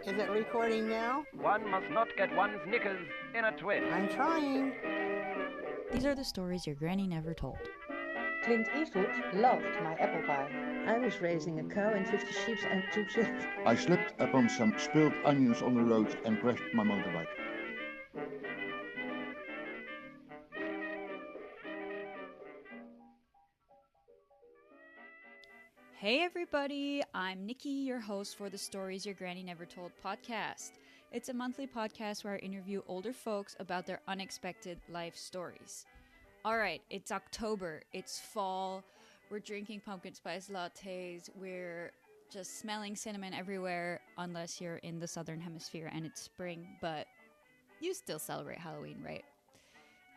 Is it recording now? One must not get one's knickers in a twist. I'm trying. These are the stories your granny never told. Clint Eastwood loved my apple pie. I was raising a cow and 50 sheep and 2 children. I slipped upon some spilled onions on the road and crashed my motorbike. Hey everybody, I'm Nikki, your host for the Stories Your Granny Never Told podcast. It's a monthly podcast where I interview older folks about their unexpected life stories. Alright, it's October, it's fall, we're drinking pumpkin spice lattes, we're just smelling cinnamon everywhere, unless you're in the southern hemisphere and it's spring, but you still celebrate Halloween, right?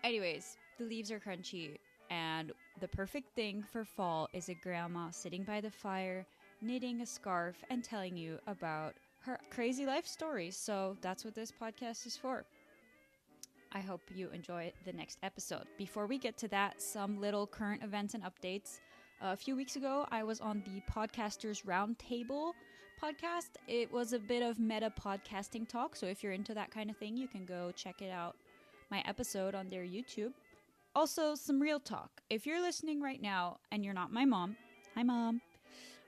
Anyways, the leaves are crunchy. And the perfect thing for fall is a grandma sitting by the fire, knitting a scarf, and telling you about her crazy life stories. So that's what this podcast is for. I hope you enjoy the next episode. Before we get to that, some little current events and updates. A few weeks ago, I was on the Podcasters Roundtable podcast. It was a bit of meta podcasting talk. So if you're into that kind of thing, you can go check it out. My episode on their YouTube. Also, some real talk. If you're listening right now and you're not my mom, hi mom,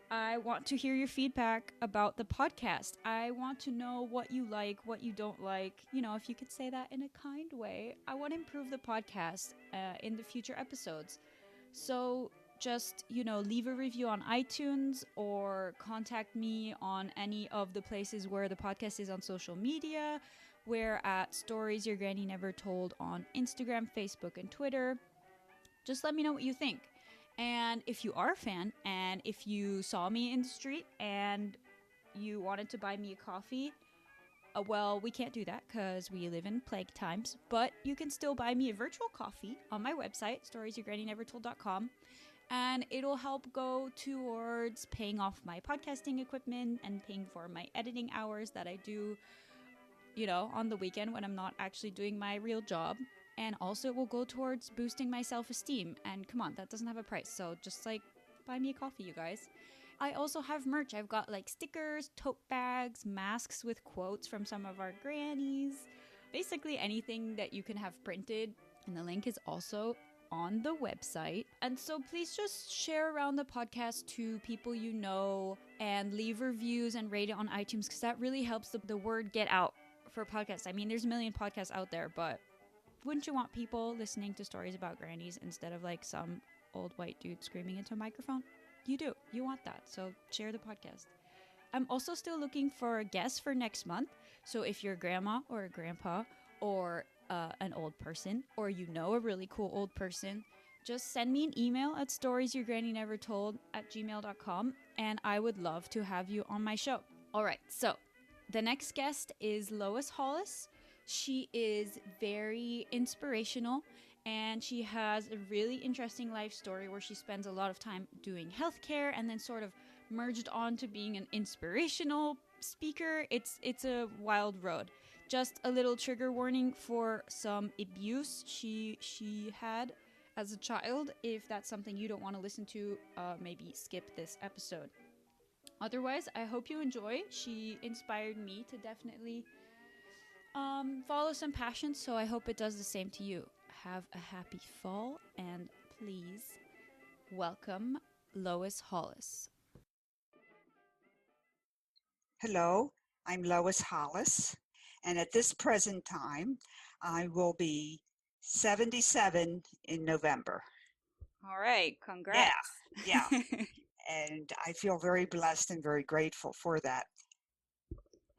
I want to hear your feedback about the podcast. I want to know what you like, what you don't like. You know, if you could say that in a kind way. I want to improve the podcast in the future episodes. So just, leave a review on iTunes or contact me on any of the places where the podcast is on social media. We're at Stories Your Granny Never Told on Instagram, Facebook, and Twitter. Just let me know what you think. And if you are a fan, and if you saw me in the street and you wanted to buy me a coffee, well, we can't do that because we live in plague times. But you can still buy me a virtual coffee on my website, storiesyourgrannynevertold.com. And it'll help go towards paying off my podcasting equipment and paying for my editing hours that I do on the weekend when I'm not actually doing my real job. And also it will go towards boosting my self-esteem. And come on, that doesn't have a price. So just buy me a coffee, you guys. I also have merch. I've got stickers, tote bags, masks with quotes from some of our grannies. Basically anything that you can have printed. And the link is also on the website. And so please just share around the podcast to people you know and leave reviews and rate it on iTunes because that really helps the word get out for podcasts. I mean, there's a million podcasts out there, but wouldn't you want people listening to stories about grannies instead of some old white dude screaming into a microphone? You do. You want that. So share the podcast. I'm also still looking for a guest for next month. So if you're a grandma or a grandpa or an old person or a really cool old person, just send me an email at storiesyourgrannynevertold@gmail.com and I would love to have you on my show. All right, so the next guest is Lois Hollis. She is very inspirational and she has a really interesting life story where she spends a lot of time doing healthcare and then sort of merged on to being an inspirational speaker. It's a wild road. Just a little trigger warning for some abuse she had as a child. If that's something you don't want to listen to, maybe skip this episode. Otherwise, I hope you enjoy. She inspired me to definitely follow some passions, so I hope it does the same to you. Have a happy fall, and please welcome Lois Hollis. Hello, I'm Lois Hollis, and at this present time, I will be 77 in November. All right, congrats. Yeah. And I feel very blessed and very grateful for that.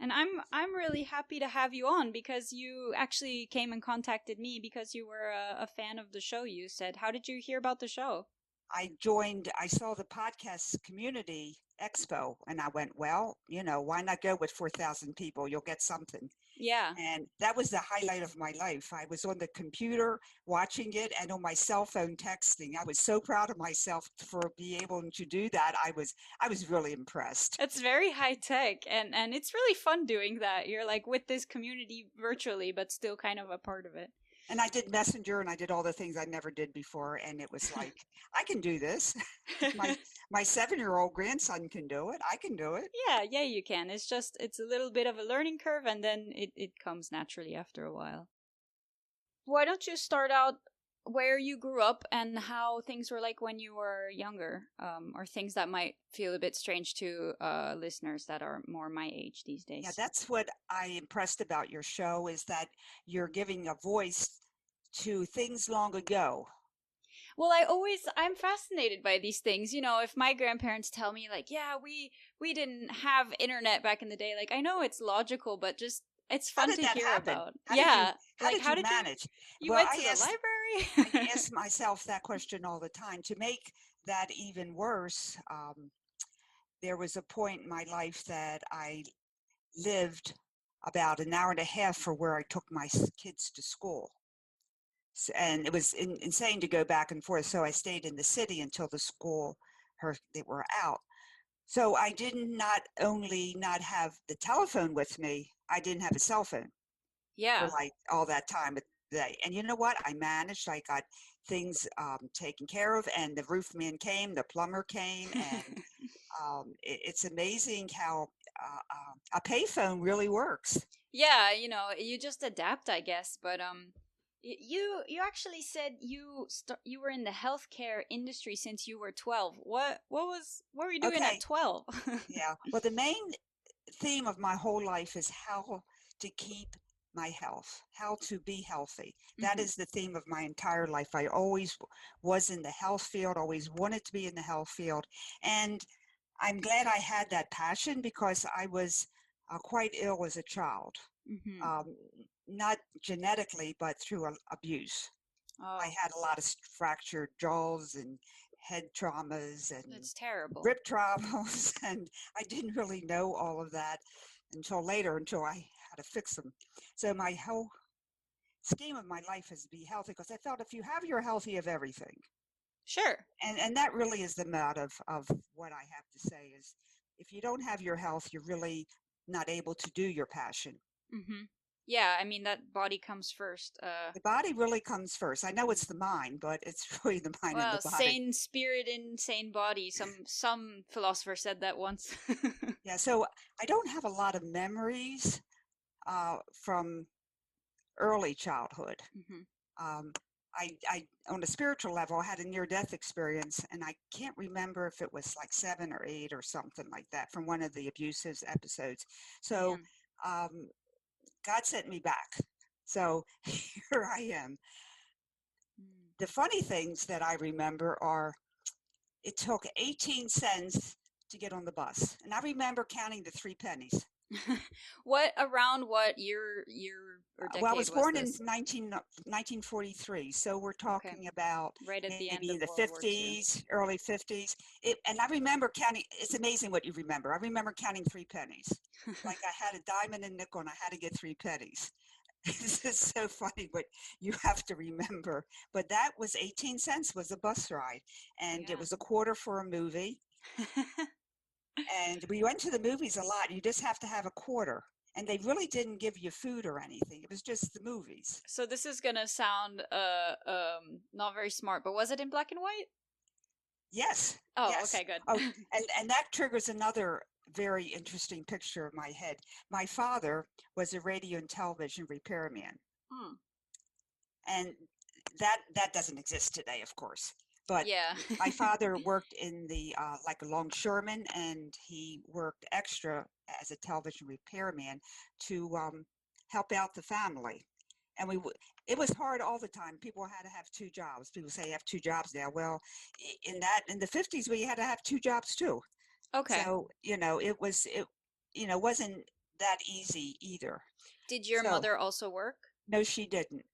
And I'm really happy to have you on because you actually came and contacted me because you were a fan of the show, you said. How did you hear about the show? I saw the podcast community expo and I went, well, why not go with 4,000 people? You'll get something. Yeah. And that was the highlight of my life. I was on the computer watching it and on my cell phone texting. I was so proud of myself for being able to do that. I was really impressed. It's very high tech and it's really fun doing that. You're with this community virtually, but still kind of a part of it. And I did Messenger, and I did all the things I never did before. And it was like, I can do this. My 7-year-old grandson can do it. I can do it. Yeah, you can. It's a little bit of a learning curve, and then it comes naturally after a while. Why don't you start out where you grew up and how things were like when you were younger, or things that might feel a bit strange to listeners that are more my age these days. Yeah, that's what I impressed about your show, is that you're giving a voice to things long ago. Well, I'm fascinated by these things. If my grandparents tell me like, yeah, we didn't have internet back in the day, like I know it's logical, but just it's fun to hear about. How did you manage? You went to the library? I ask myself that question all the time. To make that even worse, there was a point in my life that I lived about an hour and a half from where I took my kids to school. And it was insane to go back and forth. So I stayed in the city until the school, they were out. So I did not only not have the telephone with me, I didn't have a cell phone. Yeah. For like all that time of the day. And you know what? I managed. I got things taken care of, and the roof man came, the plumber came, and it's amazing how a payphone really works. Yeah, you just adapt, I guess. But you actually said you were in the healthcare industry since you were 12. What were you doing at 12? Yeah. Well, the main theme of my whole life is how to keep my health, how to be healthy. That is the theme of my entire life. I always was in the health field, always wanted to be in the health field. And I'm glad I had that passion, because I was quite ill as a child. Not genetically, but through abuse. Oh. I had a lot of fractured jaws and head traumas and that's terrible. Rib traumas, and I didn't really know all of that until later, until I had to fix them. So my whole scheme of my life is to be healthy, because I felt if you have your health, you have everything. Sure. And that really is the motto of what I have to say, is if you don't have your health, you're really not able to do your passion. Yeah, I mean, that body comes first. The body really comes first. I know it's the mind, but it's really the mind and the body. Sane spirit, insane body. Some philosopher said that once. Yeah, so I don't have a lot of memories from early childhood. I on a spiritual level, I had a near-death experience, and I can't remember if it was like 7 or 8 or something like that from one of the abusive episodes. So God sent me back. So here I am. The funny things that I remember are, it took 18 cents to get on the bus. And I remember counting the 3 pennies. What year or decade? Well, I was born in 1943, so we're talking about right at the end maybe of the World 50s, early 50s. And I remember counting. It's amazing what you remember. I remember counting 3 pennies. Like I had a diamond and nickel, and I had to get 3 pennies. This is so funny what you have to remember. But that was 18 cents was a bus ride, and it was a quarter for a movie. And we went to the movies a lot. You just have to have a quarter. And they really didn't give you food or anything. It was just the movies. So this is going to sound not very smart, but was it in black and white? Yes. Oh, yes. okay, good. Oh, and that triggers another very interesting picture of my head. My father was a radio and television repairman. And that doesn't exist today, of course. But my father worked in the like a longshoreman, and he worked extra as a television repairman to help out the family. And it was hard all the time. People had to have 2 jobs. People say you have 2 jobs now. Well, in the 50s, we had to have 2 jobs too. Okay. So it wasn't that easy either. Did your mother also work? No, she didn't.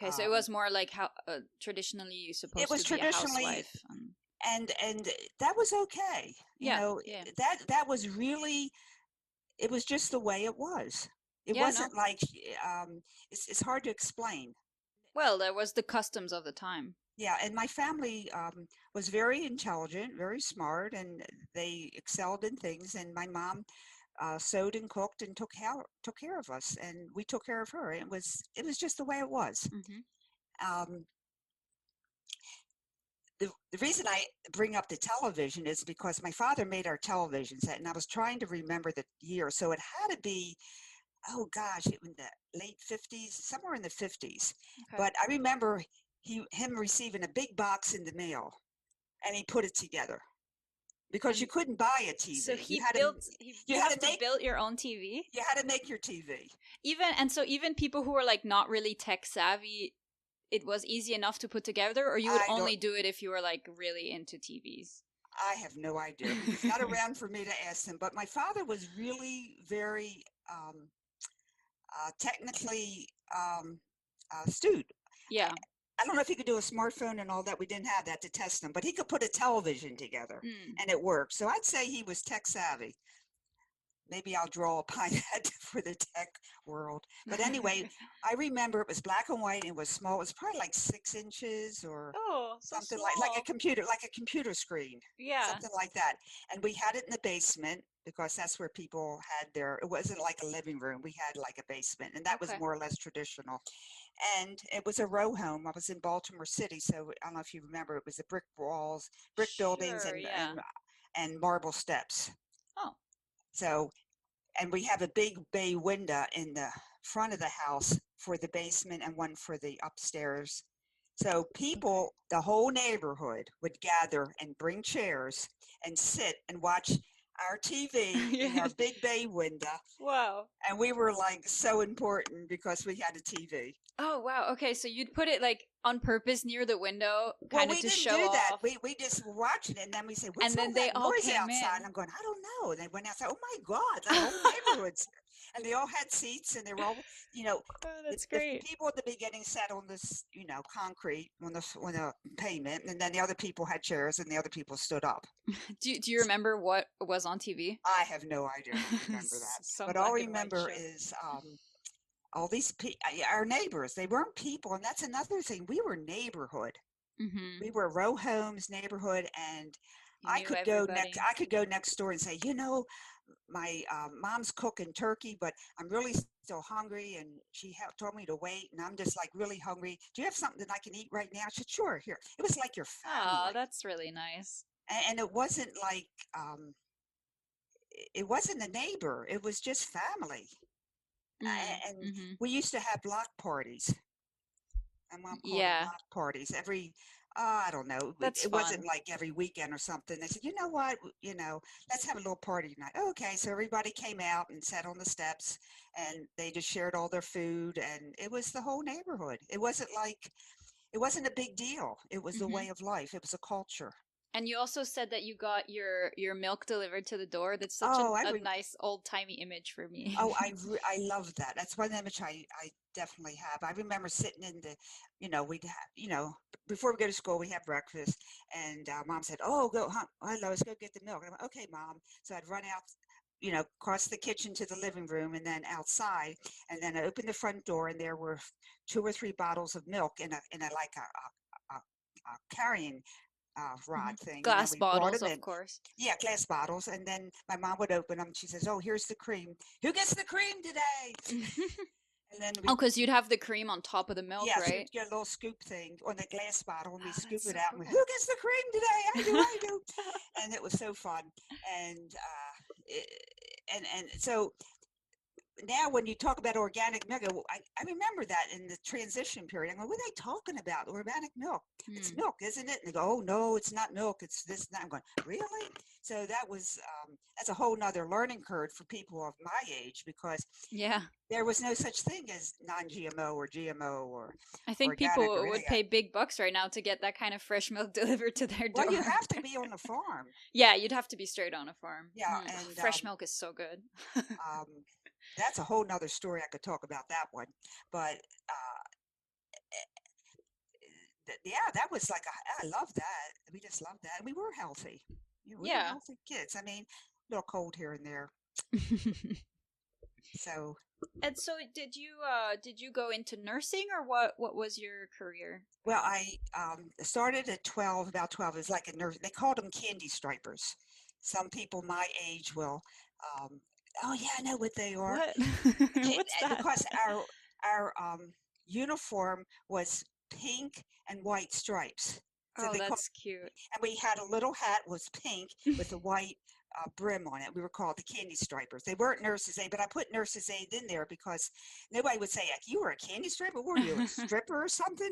Okay, so it was more like how traditionally you're supposed to be a housewife. And that was okay. That was really, it was just the way it was. It wasn't like, it's hard to explain. Well, there was the customs of the time. Yeah, and my family was very intelligent, very smart, and they excelled in things. And my mom sewed and cooked and took care of us, and we took care of her. It was just the way it was. Um, the reason I bring up the television is because my father made our television set, and I was trying to remember the year. So it had to be, oh gosh, it was in the late 50s, somewhere in the 50s. Okay. But I remember him receiving a big box in the mail, and he put it together because you couldn't buy a TV. So you had to build your own TV? You had to make your TV. Even people who were like not really tech savvy, it was easy enough to put together, or you would only do it if you were like really into TVs? I have no idea. It's not around for me to ask him, but my father was really very technically astute. Yeah. I don't know if he could do a smartphone and all that. We didn't have that to test him, but he could put a television together and it worked. So I'd say he was tech savvy. Maybe I'll draw upon that for the tech world. But anyway, I remember it was black and white and it was small. It was probably like 6 inches or something like a computer screen. Yeah. Something like that. And we had it in the basement because that's where people had it wasn't like a living room. We had like a basement, and that was more or less traditional. And it was a row home. I was in Baltimore City, so I don't know if you remember, it was the brick walls, brick buildings and marble steps. Oh. So, and we have a big bay window in the front of the house for the basement and one for the upstairs. So people, the whole neighborhood would gather and bring chairs and sit and watch our TV in our big bay window. Wow. And we were like so important because we had a TV. Oh, wow. Okay, so you'd put it like on purpose near the window, kind of to show off. We didn't do that. We just were watching it, and then we said, "What's all that noise outside?" And I'm going, "I don't know." And they went outside. Oh my God, the whole neighborhood's. And they all had seats, and they were all, Oh, that's great. The people at the beginning sat on this, concrete on the pavement, and then the other people had chairs, and the other people stood up. Do you remember what was on TV? I have no idea. I don't remember that, but all I remember is all these our neighbors. They weren't people, and that's another thing. We were neighborhood. Mm-hmm. We were row homes, neighborhood, and I could go next door and say, my mom's cooking turkey, but I'm really still hungry, and she told me to wait, and I'm just like really hungry. Do you have something that I can eat right now? I said, sure, here. It was like your family. Oh, that's really nice. And it wasn't like, it wasn't a neighbor. It was just family. And we used to have block parties. My mom called them block parties every, I don't know. It wasn't like every weekend or something. They said, you know what, let's have a little party tonight. Okay, so everybody came out and sat on the steps, and they just shared all their food, and it was the whole neighborhood. It wasn't a big deal. It was the way of life. It was a culture. And you also said that you got your milk delivered to the door. That's such a nice old-timey image for me. Oh, I love that. That's one image I definitely have. I remember sitting in the, we'd have, before we go to school, we have breakfast, and Mom said, oh, hi, Lois, go get the milk. And I went, okay, Mom. So I'd run out, across the kitchen to the living room and then outside, and then I opened the front door, and there were 2 or 3 bottles of milk in a carrying rod thing. Glass bottles, of course. Yeah, glass bottles. And then my mom would open them. She says, oh, here's the cream. Who gets the cream today? And then because you'd have the cream on top of the milk, right? Yeah, you'd get a little scoop thing on the glass bottle, and we scoop it out. And who gets the cream today? I do. And it was so fun. And so now when you talk about organic milk, I remember that in the transition period. I'm like, what are they talking about? Organic milk. It's milk, isn't it? And they go, oh, no, it's not milk. It's this and that. I'm going, really? So that was, that's a whole nother learning curve for people of my age, because there was no such thing as non-GMO or GMO or I think people would pay big bucks right now to get that kind of fresh milk delivered to their door. Well, you have to be on the farm. Yeah, you'd have to be straight on a farm. Yeah. And fresh milk is so good. That's a whole nother story. I could talk about that one, but that was like I love that. We just loved that, and we were healthy. We were healthy kids. I mean, a little cold here and there. So. And so, did you go into nursing, or what was your career? Well, I started at about 12. It was like a nurse. They called them candy stripers. Some people my age will Oh yeah, I know what they are. What? What's that? Because our uniform was pink and white stripes. So Oh, they called, that's cute. and we had a little hat was pink with a white brim on it. We were called the candy stripers. They weren't nurses aid, but I put nurses aid in there because nobody would say, like, you were a candy striper. Were you a stripper or something?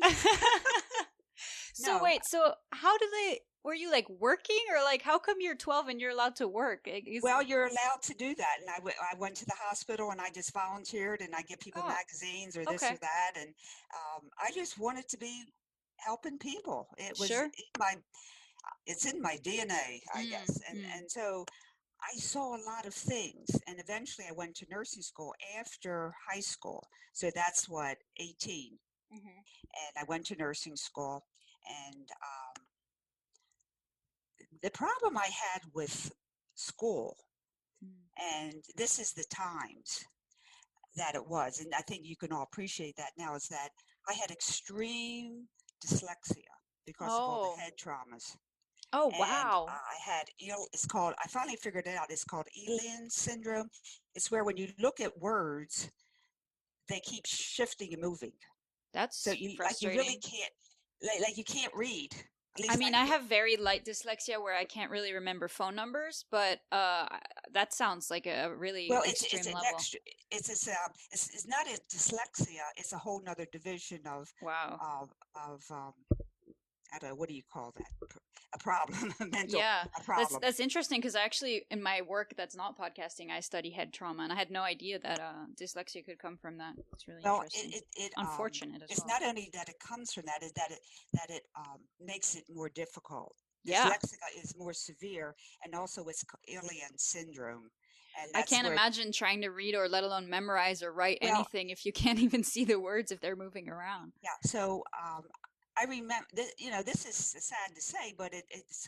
So No. wait, so how do they? Were you like working, or like how come you're 12 and you're allowed to work? Well, you're allowed to do that. And I went to the hospital and I just volunteered and I give people Oh, magazines or this okay, or that. And I just wanted to be helping people. It was sure. it's in my DNA, I Mm, guess. mm. And so I saw a lot of things. And eventually I went to nursing school after high school. So that's what, 18. Mhm. And I went to nursing school. And the problem I had with school, Mm. and this is the times that it was, and I think you can all appreciate that now, is that I had extreme dyslexia because of all Oh, the head traumas. oh And wow. I had, it's called, I finally figured it out, it's called Irlen syndrome. It's where when you look at words, they keep shifting and moving. So That's you really frustrating. can't, like you can't read. At I least I mean, I could. have very light dyslexia where I can't really remember phone numbers, but that sounds like a really Well, it's extreme an level. extra. It's not a dyslexia. It's a whole nother division Wow. of of I don't know, what do you call that? A problem, a mental Yeah, a that's problem. that's interesting because actually in my work that's not podcasting, I study head trauma, and I had no idea that dyslexia could come from that. It's really Well, interesting. it Unfortunate as it's well. not only that it comes from that, is that it makes it more difficult. Yeah, Dyslexia is more severe, and also it's Irlen syndrome, and I that's can't where. imagine trying to read or let alone memorize or write Well, anything if you can't even see the words if they're moving around. yeah. So I remember. This is sad to say, but it's.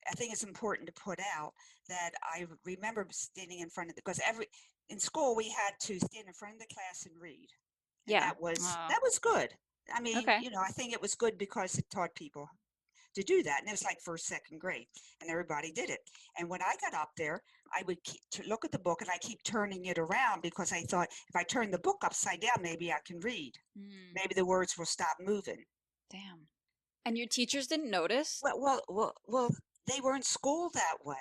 I think it's important to put out that I remember standing in front of because in school we had to stand in front of the class and read, and Yeah. that was good. I mean, Okay. I think it was good because it taught people to do that, and it was like first, second grade, and everybody did it. And when I got up there, I would look at the book, and I keep turning it around because I thought if I turn the book upside down, maybe I can read. Hmm. Maybe the words will stop moving. Damn. And your teachers didn't notice? Well, they were in school that way.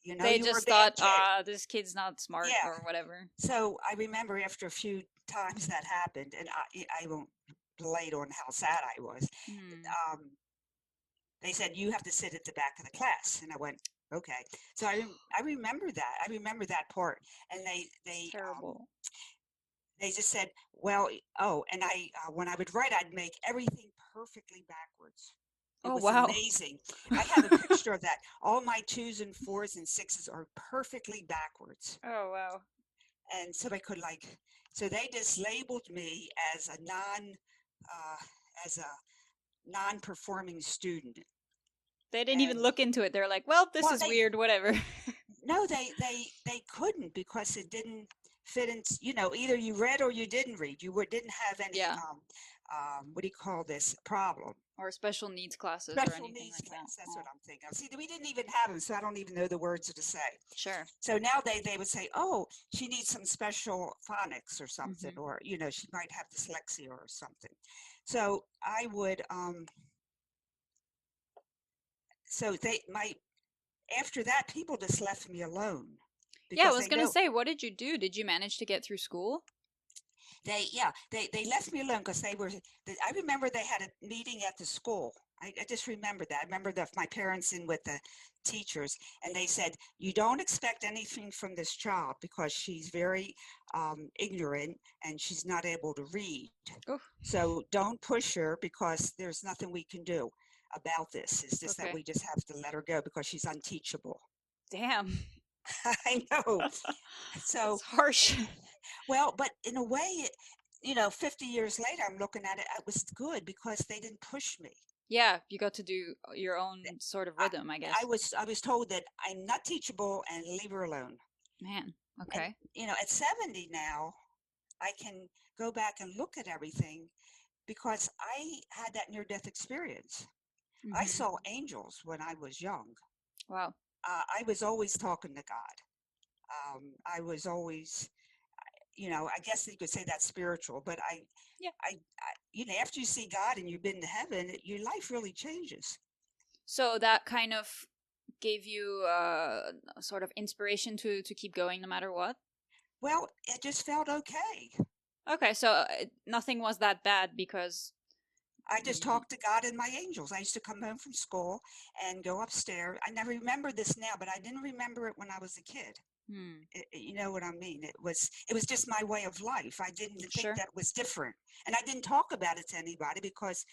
They You were a just bad thought, kid. this kid's not smart Yeah. or whatever. So I remember after a few times that happened, and I won't relate on how sad I was. Hmm. Um, they said you have to sit at the back of the class, and I went, okay. So I remember that. I remember that part, and Terrible. they just said, well, and I when I would write, I'd make everything perfectly backwards. It Oh, was wow. amazing. I have a picture of that. All my 2s and 4s and 6s are perfectly backwards. Oh, wow. And so they just labeled me as a non-performing student. They didn't even And look into it. They're like, well, this well, is weird, whatever. no, they couldn't because it didn't fit in. Either you read or you didn't read. Didn't have any Yeah. what do you call this problem? Or special needs classes or Special anything needs like that. class. That's what Oh, I'm thinking of. See, we didn't even have them, so I don't even know the words to say. sure. So now they would say, oh, she needs some special phonics or something, Hmm. or she might have dyslexia or something. So I would so they my after that people just left me alone Yeah, I because was they gonna know say, what did you do? Did you manage to get through school? they left me alone because I remember they had a meeting at the school. I just remember that. I remember my parents in with the teachers, and they said, you don't expect anything from this child because she's very ignorant and she's not able to read. Oh, So don't push her because there's nothing we can do about this. It's just that okay. we just have to let her go because she's unteachable. Damn. I know. So, That's harsh. well, but in a way, 50 years later, I'm looking at it, it was good because they didn't push me. Yeah, you got to do your own sort of I, rhythm, I guess. I was told that I'm not teachable and leave her alone. Man, And, okay. at 70 now, I can go back and look at everything because I had that near-death experience. I Hmm. saw angels when I was young. Wow. I was always talking to God. I was always, I guess you could say that's spiritual, but Yeah. After you see God and you've been to heaven, your life really changes. So that kind of gave you sort of inspiration to keep going no matter what? Well, it just felt okay. Okay, so nothing was that bad because... I just talked to God and my angels. I used to come home from school and go upstairs. I never remember this now, but I didn't remember it when I was a kid. You know what I mean? It was just my way of life. I didn't think that was different, and I didn't talk about it to anybody because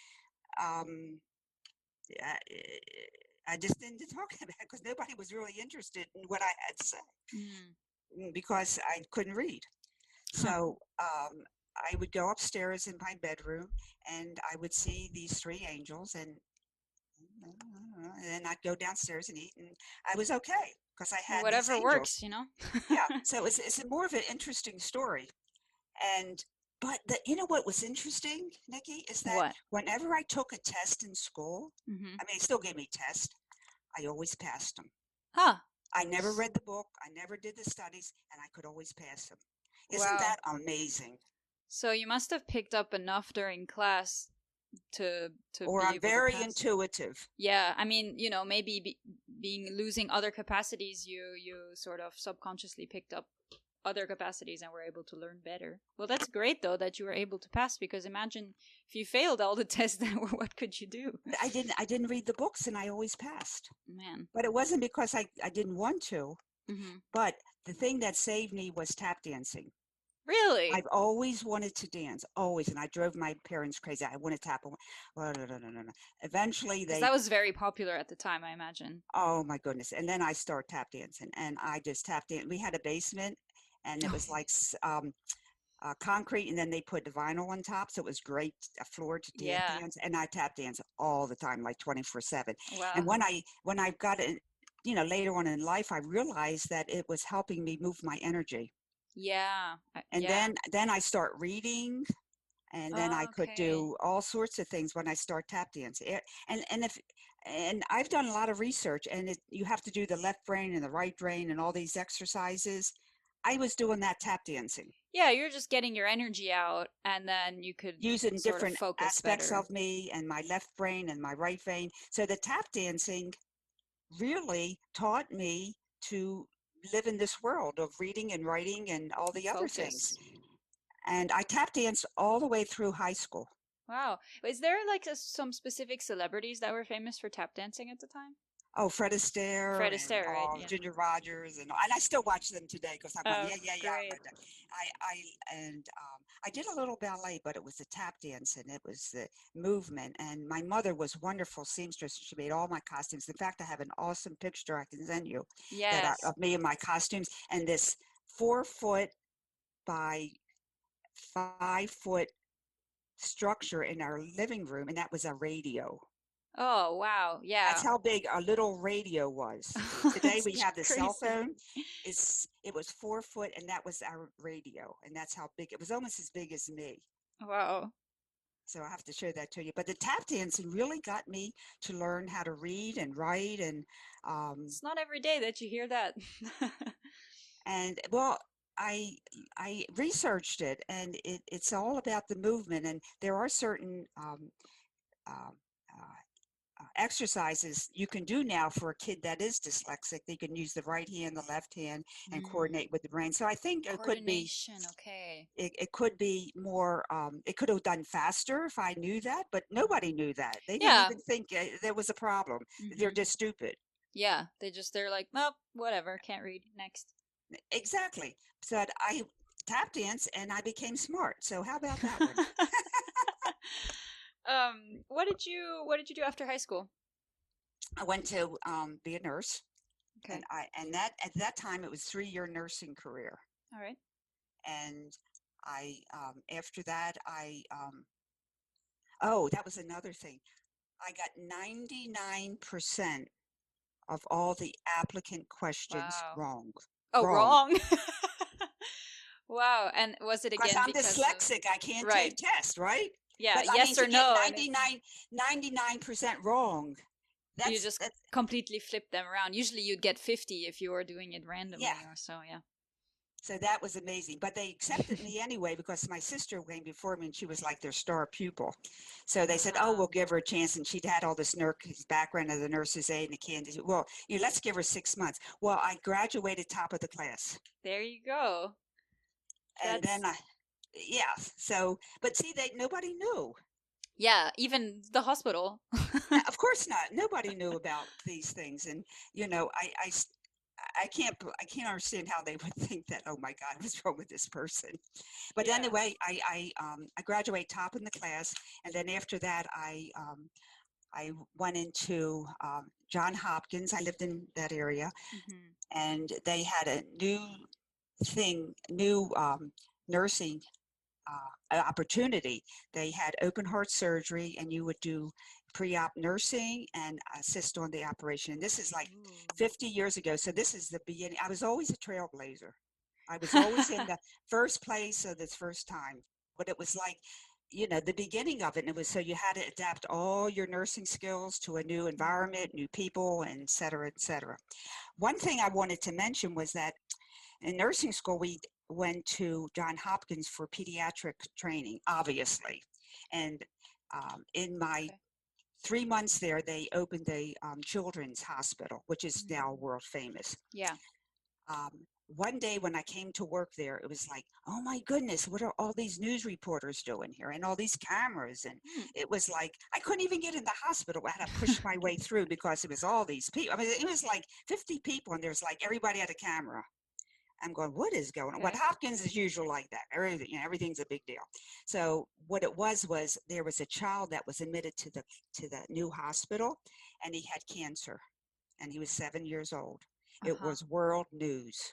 I just didn't talk about it because nobody was really interested in what I had to say because I couldn't read. So I would go upstairs in my bedroom and I would see these three angels, and then I'd go downstairs and eat, and I was okay because I had whatever these works, Yeah, so it's more of an interesting story. But what was interesting, Nikki, is that whenever I took a test in school, I mean, they still gave me tests, I always passed them. Huh. I never read the book, I never did the studies, and I could always pass them. Isn't that amazing? So you must have picked up enough during class to or I'm very intuitive. Yeah, I mean, maybe losing other capacities, you sort of subconsciously picked up other capacities and were able to learn better. Well, that's great though that you were able to pass, because imagine if you failed all the tests, then what could you do? I didn't read the books and I always passed. Man. But it wasn't because I didn't want to. But the thing that saved me was tap dancing. Really? I've always wanted to dance, always, and I drove my parents crazy. I want to tap. Well, no. Eventually, that was very popular at the time, I imagine. Oh my goodness! And then I started tap dancing, and I just tap danced. We had a basement, and it was like concrete, and then they put the vinyl on top, so it was great, a floor to dance. And I tap dance all the time, like 24/7. Wow. And when I got it, later on in life, I realized that it was helping me move my energy. Yeah. And then I start reading, and then I could do all sorts of things when I start tap dancing. And I've done a lot of research, and you have to do the left brain and the right brain and all these exercises. I was doing that tap dancing. Yeah, you're just getting your energy out, and then you could using different aspects better. of me and my left brain and my right brain. So the tap dancing really taught me to live in this world of reading and writing and all the other things. And I tap danced all the way through high school. Wow. Is there like some specific celebrities that were famous for tap dancing at the time? Oh, Fred Astaire. Fred Astaire, right? Yeah. Ginger Rogers, and I still watch them today because I'm like, yeah. I did a little ballet, but it was the tap dance and it was the movement. And my mother was wonderful seamstress. She made all my costumes. In fact, I have an awesome picture I can send you. Yes. Of me and my costumes, and this 4-foot by 5-foot structure in our living room, and that was a radio. Oh, wow. Yeah. That's how big our little radio was. Today we have the cell phone. It was 4 foot, and that was our radio. And that's how big. It was almost as big as me. Wow. So I have to show that to you. But the tap dancing really got me to learn how to read and write. And it's not every day that you hear that. And, well, I researched it, and it's all about the movement. And there are certain exercises you can do now for a kid that is dyslexic. They can use the right hand, the left hand, and coordinate with the brain. So I think it could be it could be more. It could have done faster if I knew that, but nobody knew that. They didn't even think there was a problem. They're just stupid. Yeah, they're like, well, whatever, can't read, next. Exactly. So I tap dance and I became smart. So how about that one? What did you do after high school? I went to be a nurse. Okay. And at that time it was 3-year nursing career. All right. And I after that that was another thing. I got 99% of all the applicant questions wrong. Oh, wrong. Wow. And was it again because I'm dyslexic? I can't take tests, right? Yeah, but, yes or no. 99% wrong. You just completely flip them around. Usually you'd get 50 if you were doing it randomly or so, yeah. So that was amazing. But they accepted me anyway because my sister came before me and she was like their star pupil. So they said, oh, we'll give her a chance. And she'd had all this background of the nurse's aide and the candidates. Well, let's give her 6 months. Well, I graduated top of the class. There you go. And then so, but see, nobody knew. Yeah, even the hospital. Of course not. Nobody knew about these things. And, I can't understand how they would think that, oh my God, what's wrong with this person? But anyway, I graduated top in the class. And then after that, I went into John Hopkins. I lived in that area. And they had a new nursing opportunity. They had open heart surgery and you would do pre-op nursing and assist on the operation. And this is like 50 years ago. So this is the beginning. I was always a trailblazer. I was always in the first place of this first time. But it was like, the beginning of it. And it was so you had to adapt all your nursing skills to a new environment, new people, and et cetera, et cetera. One thing I wanted to mention was that in nursing school, we went to John Hopkins for pediatric training, obviously. And in my 3 months there, they opened a children's hospital, which is now world famous. Yeah. One day when I came to work there, it was like, oh my goodness, what are all these news reporters doing here? And all these cameras. And it was like, I couldn't even get in the hospital. I had to push my way through because it was all these people. I mean, it was like 50 people and there's like everybody had a camera. I'm going, what is going on? But Hopkins is usual like that. Everything's a big deal. So what it was there was a child that was admitted to the new hospital, and he had cancer, and he was 7 years old. It was world news.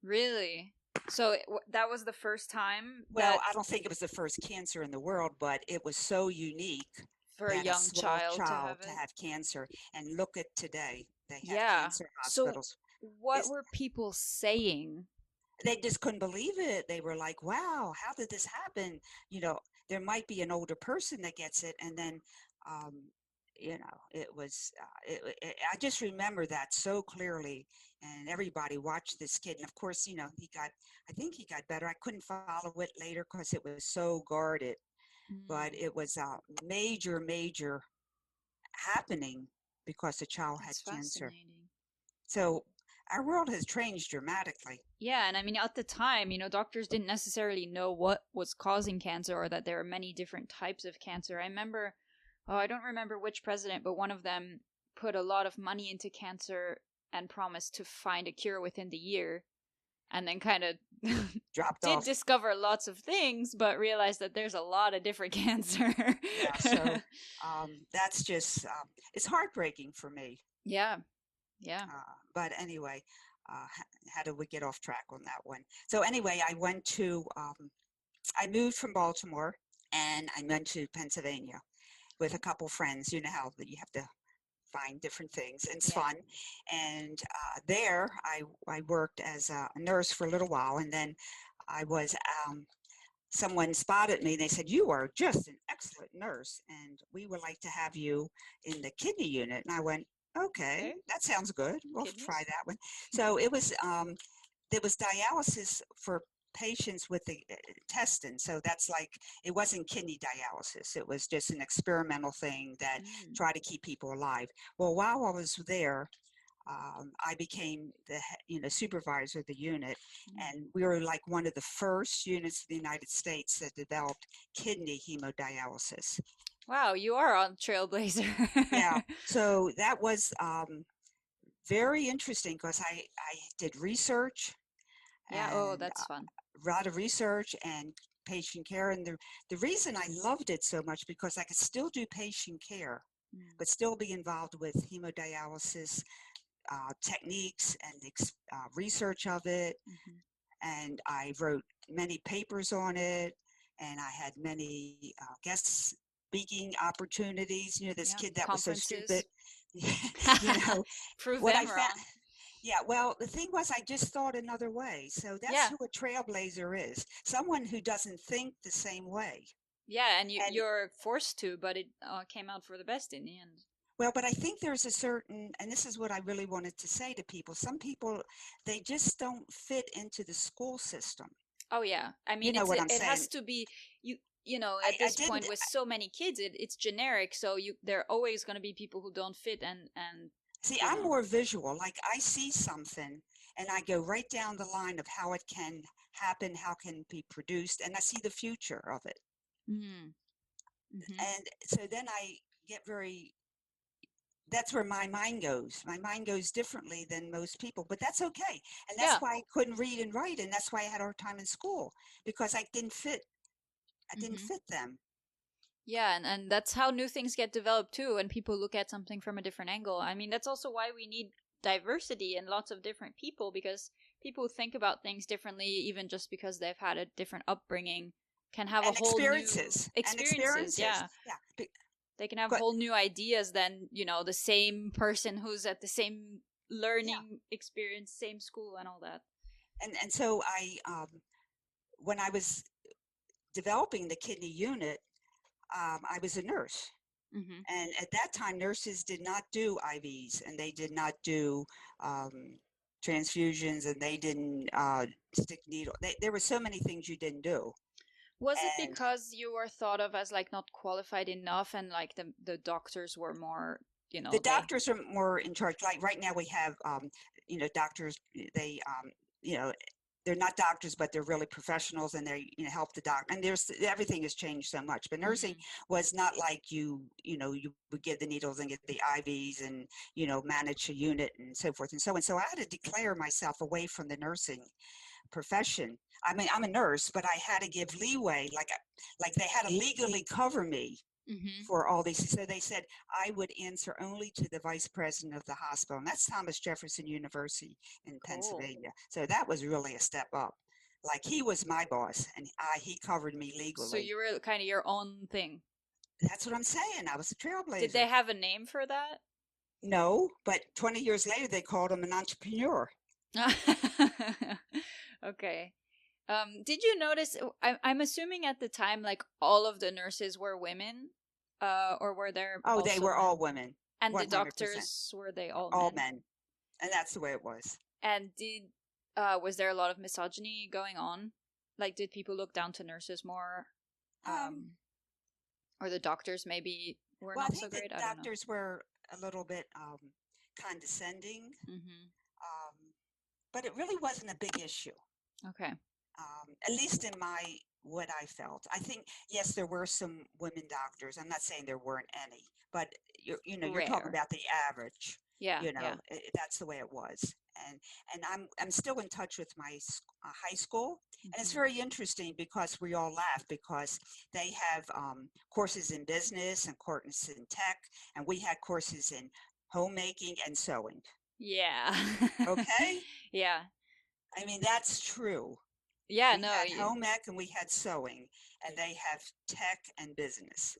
Really? So that was the first time? Well, I don't think it was the first cancer in the world, but it was so unique for a young child to have cancer. And look at today. They have cancer hospitals. So what were people saying? They just couldn't believe it. They were like, wow, how did this happen? There might be an older person that gets it. And then, it was, I just remember that so clearly. And everybody watched this kid. And of course, I think he got better. I couldn't follow it later because it was so guarded. But it was a major, major happening because the child had cancer. So our world has changed dramatically. Yeah, and I mean, at the time, doctors didn't necessarily know what was causing cancer or that there are many different types of cancer. I remember, I don't remember which president, but one of them put a lot of money into cancer and promised to find a cure within the year. And then kind of dropped did off. Discover lots of things, but realized that there's a lot of different cancer. So that's just, it's heartbreaking for me. Yeah. But anyway, how did we get off track on that one? So anyway, I moved from Baltimore and I went to Pennsylvania with a couple friends. You know how you have to find different things, and it's fun. And there I worked as a nurse for a little while, and then I was someone spotted me. They said, you are just an excellent nurse and we would like to have you in the kidney unit. And I went, okay, that sounds good. We'll try that one. So it was there was dialysis for patients with the intestine. So that's like, it wasn't kidney dialysis. It was just an experimental thing that tried to keep people alive. Well, while I was there, I became the supervisor of the unit, and we were like one of the first units in the United States that developed kidney hemodialysis. Wow, you are on trailblazer. Yeah, so that was very interesting because I did research. Yeah, that's fun. A lot of research and patient care, and the reason I loved it so much because I could still do patient care, but still be involved with hemodialysis techniques and research of it. And I wrote many papers on it, and I had many guest speaking opportunities. This kid that was so stupid. Prove what them I found. wrong. Yeah, well, the thing was, I just thought another way. So that's who a trailblazer is. Someone who doesn't think the same way. Yeah, and you're forced to, but it came out for the best in the end. Well, but I think there's a certain, and this is what I really wanted to say to people. Some people, they just don't fit into the school system. Oh yeah, I You mean know what I'm it saying? has to be you know I, at I this didn't. point with so many kids it's generic, so there are always going to be people who don't fit and See, you I'm know. more visual. Like I see something and I go right down the line of how it can happen, how it can be produced, and I see the future of it. Mm. Mm-hmm. And so then I get very, that's where my mind goes. My mind goes differently than most people, but that's okay. And that's Yeah. why I couldn't read and write. And that's why I had a hard time in school because I didn't fit. I didn't Mm-hmm. fit them. Yeah, and that's how new things get developed too, and people look at something from a different angle. I mean, that's also why we need diversity and lots of different people, because people think about things differently, even just because they've had a different upbringing, can have a And whole new experiences. experiences. Yeah, Yeah. they can have But whole new ideas than the same person who's at the same learning experience, same school, and all that. and so when I was developing the kidney unit, I was a nurse. Mm-hmm. And at that time, nurses did not do IVs and they did not do transfusions and they didn't stick needle. There were so many things you didn't do. Was it And because you were thought of as like not qualified enough, and like the doctors were more, the doctors are more in charge. Like right now we have, doctors, they, they're not doctors, but they're really professionals and they help the doctor. And everything has changed so much. But nursing was not like you would give the needles and get the IVs and, manage a unit and so forth and so on. So I had to declare myself away from the nursing profession. I mean, I'm a nurse, but I had to give leeway. Like they had to legally cover me for all these. So they said I would answer only to the vice president of the hospital, and that's Thomas Jefferson University in Pennsylvania. So that was really a step up. Like he was my boss, and he covered me legally. So you were kind of your own thing. That's what I'm saying. I was a trailblazer. Did they have a name for that? No, but 20 years later, they called him an entrepreneur. Okay. Did you notice? I'm assuming at the time, like all of the nurses were women, or were there? Oh, they were men? all women. And 100%. the doctors, were they all men? All men, and that's the way it was. And was there a lot of misogyny going on? Like, did people look down to nurses more? Or the doctors maybe were not so great? The doctors were a little bit condescending, but it really wasn't a big issue. Okay. At least in what I felt. I think, yes, there were some women doctors. I'm not saying there weren't any, but you're talking about the average. Yeah. That's the way it was. And I'm still in touch with my high school, and it's very interesting because we all laugh because they have courses in business and courses in tech, and we had courses in homemaking and sewing. Yeah. Okay. Yeah. I mean, that's true. Yeah. We had home ec and we had sewing, and they have tech and business.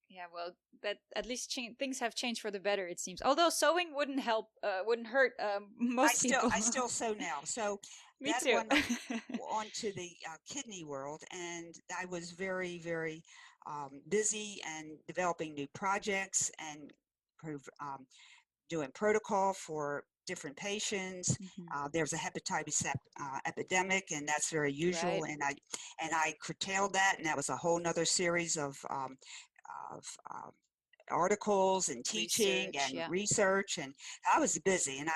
Yeah, well, that at least things have changed for the better, it seems. Although sewing wouldn't hurt most people. I still sew now. So Me that too. went on to the kidney world, and I was very, very busy and developing new projects and doing protocol for different patients. There's a hepatitis epidemic, and that's very usual. Right. And I curtailed that, and that was a whole nother series of articles and teaching research, and I was busy, and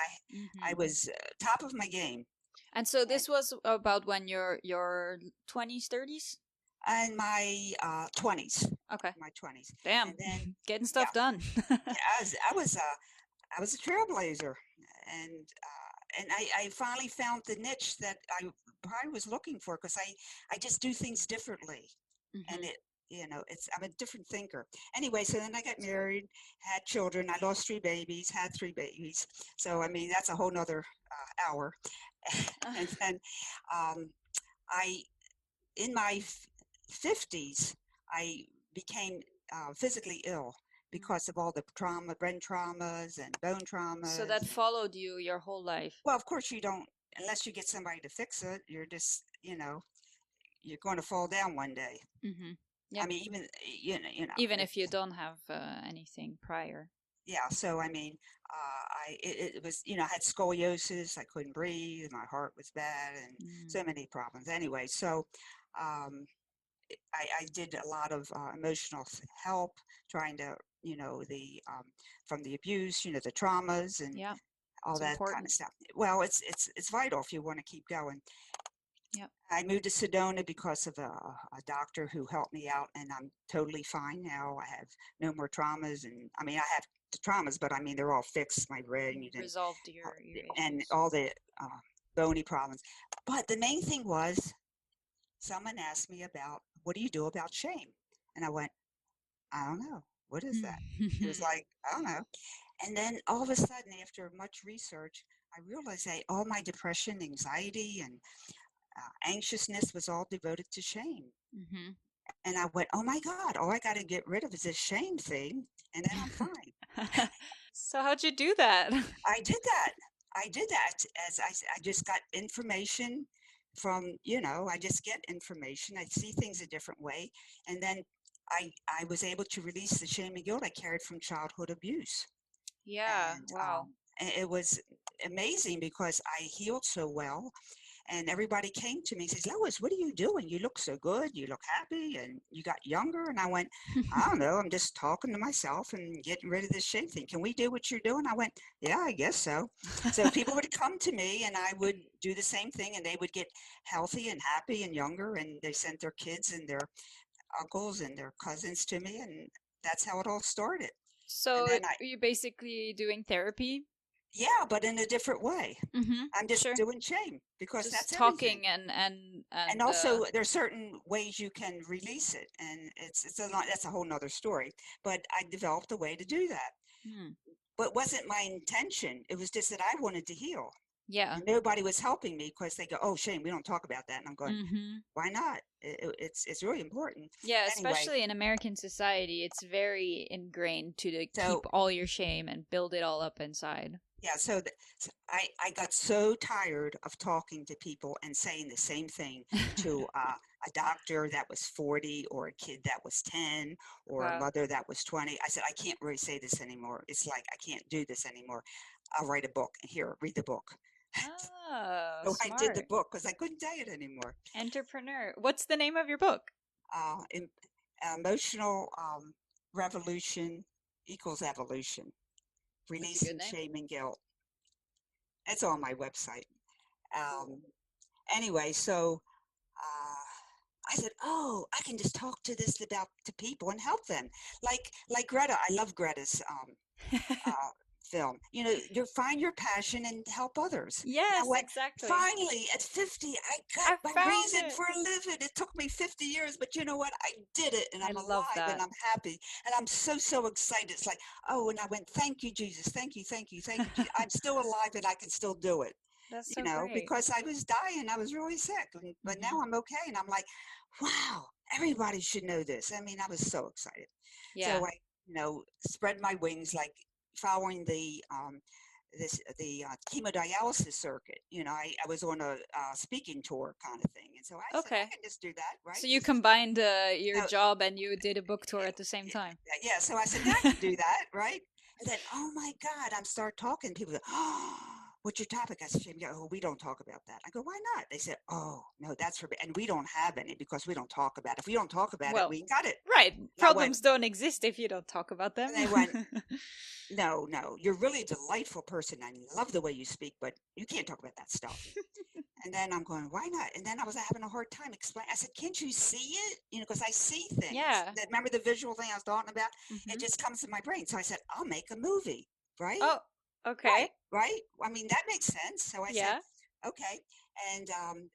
I was top of my game. And so this was about when your 20s, 30s? And my 20s. Okay. My 20s. Damn. And then getting stuff done. I was a trailblazer, and I finally found the niche that I probably was looking for, because I just do things differently, and I'm a different thinker. Anyway, so then I got married, had children. I lost 3 babies, had 3 babies. So, I mean, that's a whole nother hour. And then in my 50s, I became physically ill because of all the brain traumas and bone traumas. So that followed you your whole life? Well, of course you don't, unless you get somebody to fix it. You're just, you're going to fall down one day. Yep. I mean, even even if you don't have anything prior. yeah. So I mean, it was, I had scoliosis. I couldn't breathe. My heart was bad, and Mm. so many problems. Anyway, so um, I did a lot of emotional help, trying to, the from the abuse, the traumas and Yeah, all it's that kind of important. stuff. Well, it's vital if you want to keep going. Yep. I moved to Sedona because of a doctor who helped me out, and I'm totally fine now. I have no more traumas, and I mean, I have the traumas, but I mean, they're all fixed. My brain Resolved uh, your and issues. all the bony problems. But the main thing was, someone asked me about, what do you do about shame? And I went, I don't know. What is that? It was like, I don't know. And then all of a sudden, after much research, I realized that all my depression, anxiety, and anxiousness was all devoted to shame. Mm-hmm. And I went, oh my God, all I got to get rid of is this shame thing, and then I'm fine. So how'd you do that? I did that. I did that. I just got information from, I just get information. I see things a different way. And then I was able to release the shame and guilt I carried from childhood abuse. Yeah, And wow. it was amazing because I healed so well. And everybody came to me and says, Lois, what are you doing? You look so good. You look happy and you got younger. And I went, I don't know. I'm just talking to myself and getting rid of this shame thing. Can we do what you're doing? I went, yeah, I guess so. So people would come to me and I would do the same thing and they would get healthy and happy and younger. And they sent their kids and their uncles and their cousins to me. And that's how it all started. And So then you're basically doing therapy? yeah, but in a different way. Mm-hmm. I'm just Sure. doing shame because Just that's everything. talking And also there's certain ways you can release it, and it's a lot, that's a whole nother story, but I developed a way to do that. But it wasn't my intention. It was just that I wanted to heal, yeah. and nobody was helping me because they go, oh shame, we don't talk about that. And I'm going, Mm-hmm. why not? It's really important. Yeah, Anyway, especially in American society, it's very ingrained to keep so all your shame and build it all up inside. yeah, so I got so tired of talking to people and saying the same thing to a doctor that was 40 or a kid that was 10 or a Wow. mother that was 20. I said, I can't really say this anymore. It's like, I can't do this anymore. I'll write a book. Here, read the book. Oh, So I did the smart. book because I couldn't say it anymore. Entrepreneur. What's the name of your book? In, Emotional Revolution Equals Evolution. That's a Releasing good name. Shame and Guilt. It's on my website. Anyway, so I said, oh, I can just talk to this about to people and help them. Like Greta. I love Greta's film. You find your passion and help others. Yes, Now, exactly. finally at 50, I got I my found reason it. for living. It took me 50 years, but you know what? I did it, and I I'm love alive, and that. I'm happy, and I'm so excited. It's like, oh, and I went, thank you, Jesus, thank you, thank you, thank you, Jesus. I'm still alive, and I can still do it. That's so great. Because I was dying, I was really sick, but now I'm okay, and I'm like, wow, everybody should know this. I mean, I was so excited. Yeah. So I, spread my wings, like following the hemodialysis circuit. I was on a speaking tour kind of thing, and so I said, I Okay. can just do that, right? So you combined your So, job and you did a book tour at the same time. yeah. So I said, yeah, I can do that, right? And then, oh my God, I'm start talking. People go, oh, what's your topic? I said, oh, we don't talk about that. I go, why not? They said, oh, no, that's for, and we don't have any because we don't talk about it. If we don't talk about it, Well, we ain't got it. right. And Problems don't exist if you don't talk about them. and they went, no, you're really a delightful person. I love the way you speak, but you can't talk about that stuff. And then I'm going, why not? And then I was having a hard time explaining. I said, can't you see it? Because I see things. Yeah. Remember the visual thing I was talking about? Mm-hmm. It just comes to my brain. So I said, I'll make a movie, right? Oh, okay. Right? I mean, that makes sense. So I Yeah. said, okay. And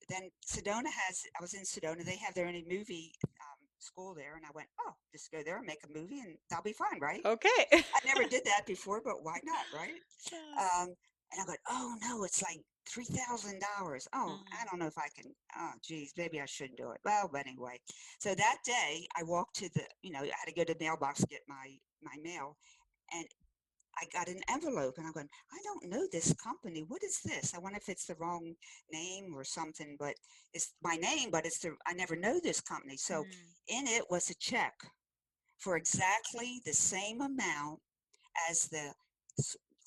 then I was in Sedona. They have their own movie school there. And I went, oh, just go there and make a movie and that'll be fine, right? Okay. I never did that before, but why not, right? And I go, oh no, it's like $3,000. Oh, I don't know if I can. Oh, geez, maybe I shouldn't do it. Well, but anyway, so that day I walked to the, I had to go to the mailbox to get my mail, and I got an envelope, and I'm going, I don't know this company. What is this? I wonder if it's the wrong name or something, but it's my name, but I never know this company. So in it was a check for exactly the same amount as the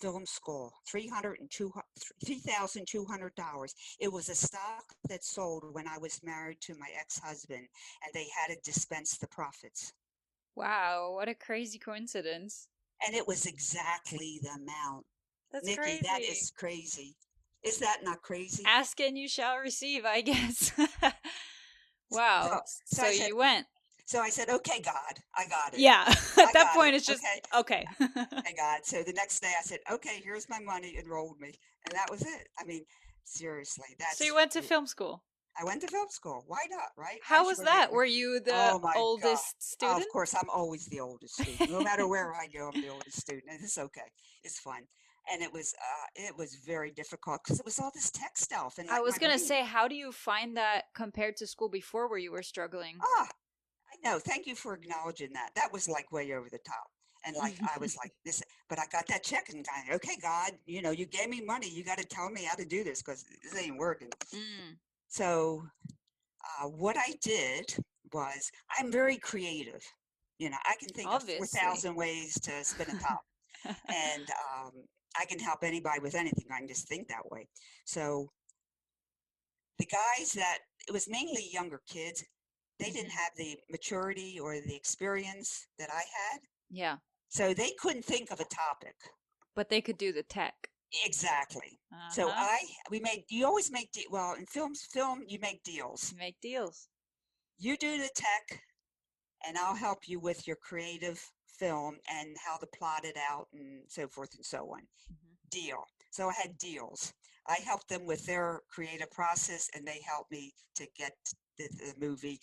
film school, $3,200. It was a stock that sold when I was married to my ex-husband, and they had to dispense the profits. Wow, what a crazy coincidence. And it was exactly the amount. That's Nikki, crazy. that is crazy. Is that not crazy? Ask and you shall receive, I guess. Wow. So you went. So I said, okay, God, I got it. Yeah. At that point, it's just, okay. Okay, God. So the next day I said, okay, here's my money, enrolled me. And that was it. I mean, seriously. So you went to film school? I went to film school. Why not, right? How was that? Were you the oldest student? Of course, I'm always the oldest student. No matter where I go, I'm the oldest student. And it's okay. It's fun. And it was very difficult because it was all this tech stuff. And I was going to say, how do you find that compared to school before where you were struggling? I know. Thank you for acknowledging that. That was like way over the top. And like, I was like this, but I got that check and I, okay, God, you gave me money. You got to tell me how to do this because this ain't working. So what I did was I'm very creative. I can think of 4,000 ways to spin a top. And I can help anybody with anything. I can just think that way. So the guys it was mainly younger kids. They didn't have the maturity or the experience that I had. Yeah. So they couldn't think of a topic. But they could do the tech. Exactly. So you always make, in film, you make deals. You make deals. You do the tech and I'll help you with your creative film and how to plot it out and so forth and so on. Deal. So I had deals. I helped them with their creative process and they helped me to get the movie,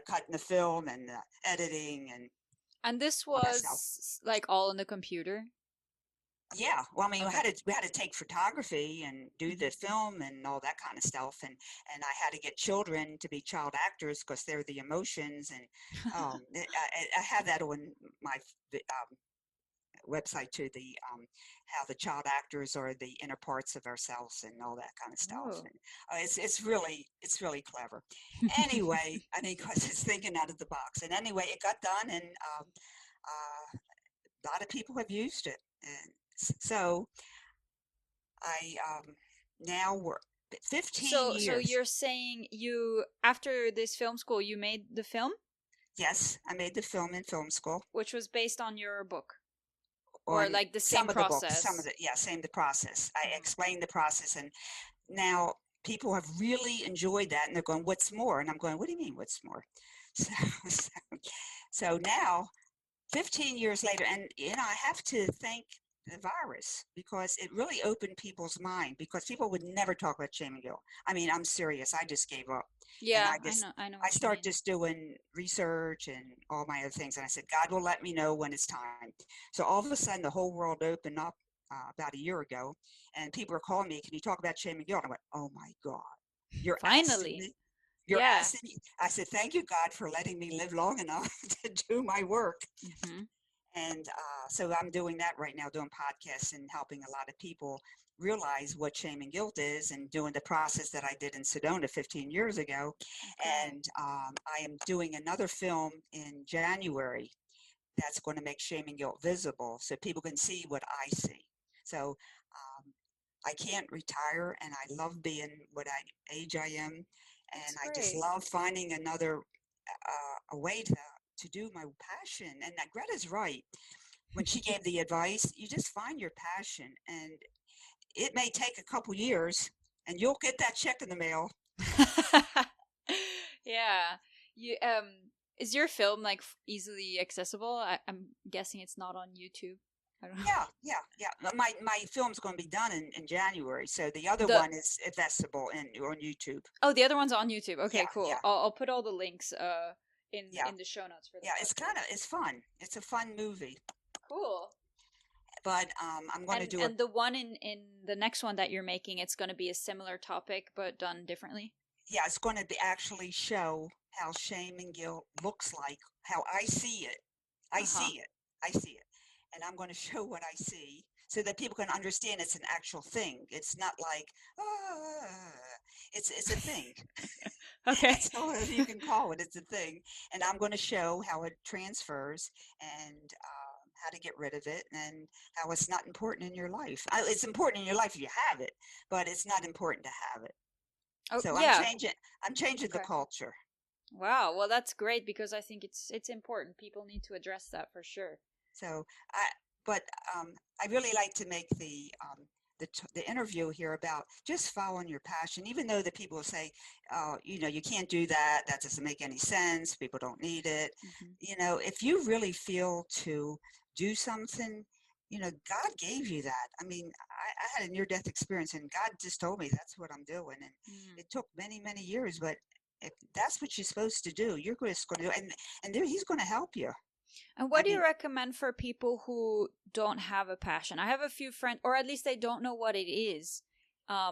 cutting the film and editing and this was like all in the computer? Yeah. Well, I mean, we had to take photography and do the film and all that kind of stuff. And I had to get children to be child actors because they're the emotions. And I have that on my website too, how the child actors are the inner parts of ourselves and all that kind of stuff. And it's really clever. Anyway, I mean, because it's thinking out of the box. And anyway, it got done, and a lot of people have used it. And so I now work 15 years. So you're saying after this film school, you made the film? Yes, I made the film in film school. Which was based on your book? Or like the same process? Some of the same process. I explained the process, and now people have really enjoyed that, and they're going, "What's more?" And I'm going, "What do you mean, what's more?" So now, 15 years later, and I have to thank the virus because it really opened people's mind because people would never talk about shame and guilt. I mean, I'm serious. I just gave up. Yeah, I know. I started just doing research and all my other things. And I said, God will let me know when it's time. So all of a sudden, the whole world opened up about a year ago. And people were calling me, can you talk about shame and guilt? I went, oh, my God. You're finally. You're asking me. I said, thank you, God, for letting me live long enough to do my work. And so I'm doing that right now, doing podcasts and helping a lot of people realize what shame and guilt is and doing the process that I did in Sedona 15 years ago. And I am doing another film in January that's going to make shame and guilt visible so people can see what I see. So I can't retire, and I love being what age I am. And I just love finding another a way to do my passion. And that Greta's right. When she gave the advice, you just find your passion, and it may take a couple years and you'll get that check in the mail. Yeah. You is your film like easily accessible? I'm guessing it's not on YouTube. I don't know. Yeah. My film's going to be done in January, so the other one is accessible on YouTube. Oh, the other one's on YouTube. Okay, cool. Yeah. I'll put all the links in the show notes for that. It's fun. It's a fun movie. Cool. But I'm going to do it. And the one in the next one that you're making, it's going to be a similar topic but done differently? Yeah, it's going to actually show how shame and guilt looks like, how I see it. I see it. And I'm going to show what I see so that people can understand it's an actual thing. It's not like, it's a thing. Okay. That's all you can call it. It's a thing. And I'm going to show how it transfers and how to get rid of it, and how it's not important in your life. It's important in your life if you have it, but it's not important to have it. Oh, So yeah. I'm changing the Okay. culture. Wow. Well, that's great because I think it's important. People need to address that for sure. So I really like to make the interview here about just following your passion, even though the people say, you can't do that. That doesn't make any sense. People don't need it. If you really feel to do something, God gave you that. I mean, I had a near-death experience, and God just told me that's what I'm doing. And it took many, many years, but if that's what you're supposed to do, you're just going to do it. And there, He's going to help you. And what do you recommend for people who don't have a passion? I have a few friends, or at least they don't know what it is. I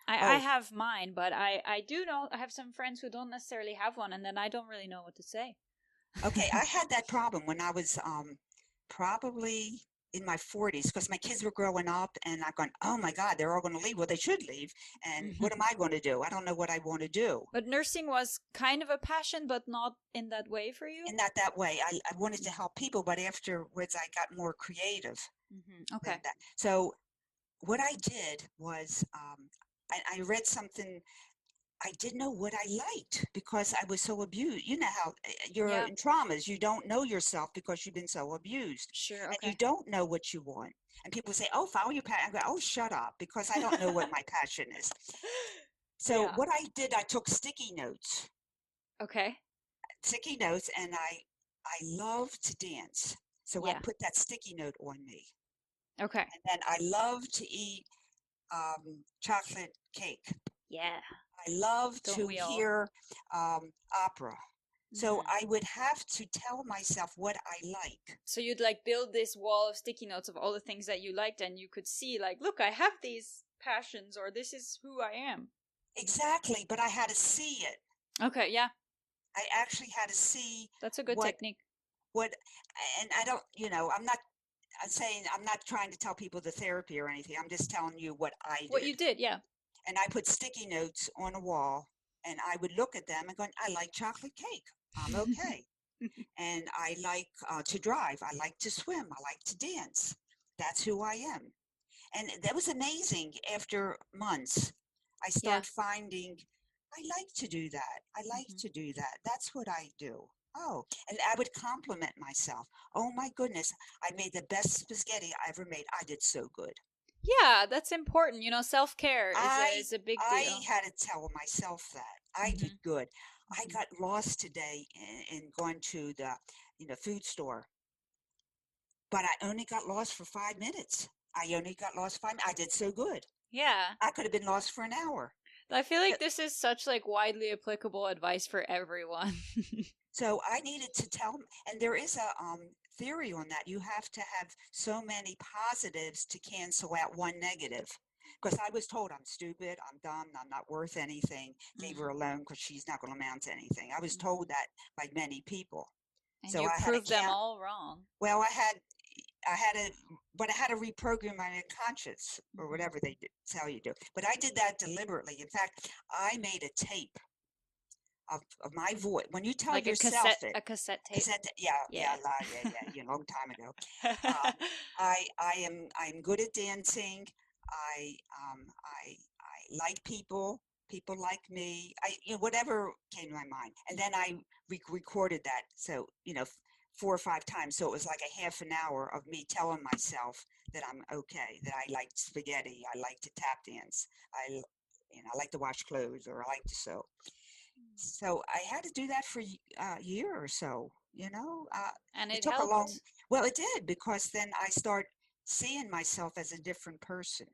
have mine, but I do know, I have some friends who don't necessarily have one, and then I don't really know what to say. Okay, I had that problem when I was probably in my 40s, because my kids were growing up, and I'm going, oh my God, they're all going to leave. Well, they should leave. And what am I going to do? I don't know what I want to do. But nursing was kind of a passion, but not in that way for you? And not that way. I wanted to help people, but afterwards I got more creative. Okay. So what I did was I read something. I didn't know what I liked because I was so abused. You know how you're in traumas. You don't know yourself because you've been so abused. Sure. Okay. And you don't know what you want. And people say, oh, follow your passion. I go, oh, shut up, because I don't know what my passion is. So what I did, I took sticky notes. Okay. Sticky notes, and I love to dance. So I put that sticky note on me. Okay. And then I love to eat chocolate cake. Yeah. I love to hear opera. So I would have to tell myself what I like. So you'd like build this wall of sticky notes of all the things that you liked, and you could see like, look, I have these passions, or this is who I am. Exactly, but I had to see it. Okay, yeah. I actually had to see. That's a good technique. And I don't, I'm not trying to tell people the therapy or anything. I'm just telling you what I did. What you did, yeah. And I put sticky notes on a wall, and I would look at them and go, I like chocolate cake. I'm okay. And I like to drive. I like to swim. I like to dance. That's who I am. And that was amazing. After months, I started finding, I like to do that. I like to do that. That's what I do. Oh, and I would compliment myself. Oh my goodness, I made the best spaghetti I ever made. I did so good. Yeah, that's important. Self-care is a big deal. I had to tell myself that. I did good. I got lost today in going to the food store. But I only got lost for 5 minutes. I only got lost 5 minutes. I did so good. Yeah. I could have been lost for an hour. I feel like this is such widely applicable advice for everyone. So I needed to tell them, and there is a theory on that. You have to have so many positives to cancel out one negative. Because I was told I'm stupid, I'm dumb, I'm not worth anything. Leave her alone because she's not going to amount to anything. I was told that by many people. And so you proved them all wrong. Well, I had to reprogram my conscience, or whatever they tell you to do. But I did that deliberately. In fact, I made a tape of my voice. When you tell yourself a cassette tape. Yeah, a long time ago. I'm good at dancing. I like people. People like me. Whatever came to my mind, and then I recorded that. So 4 or 5 times. So it was like a half an hour of me telling myself that I'm okay, that I like spaghetti, I like to tap dance, I like to wash clothes, or I like to sew. So I had to do that for a year or so, and it took helped. Well, it did, because then I start seeing myself as a different person.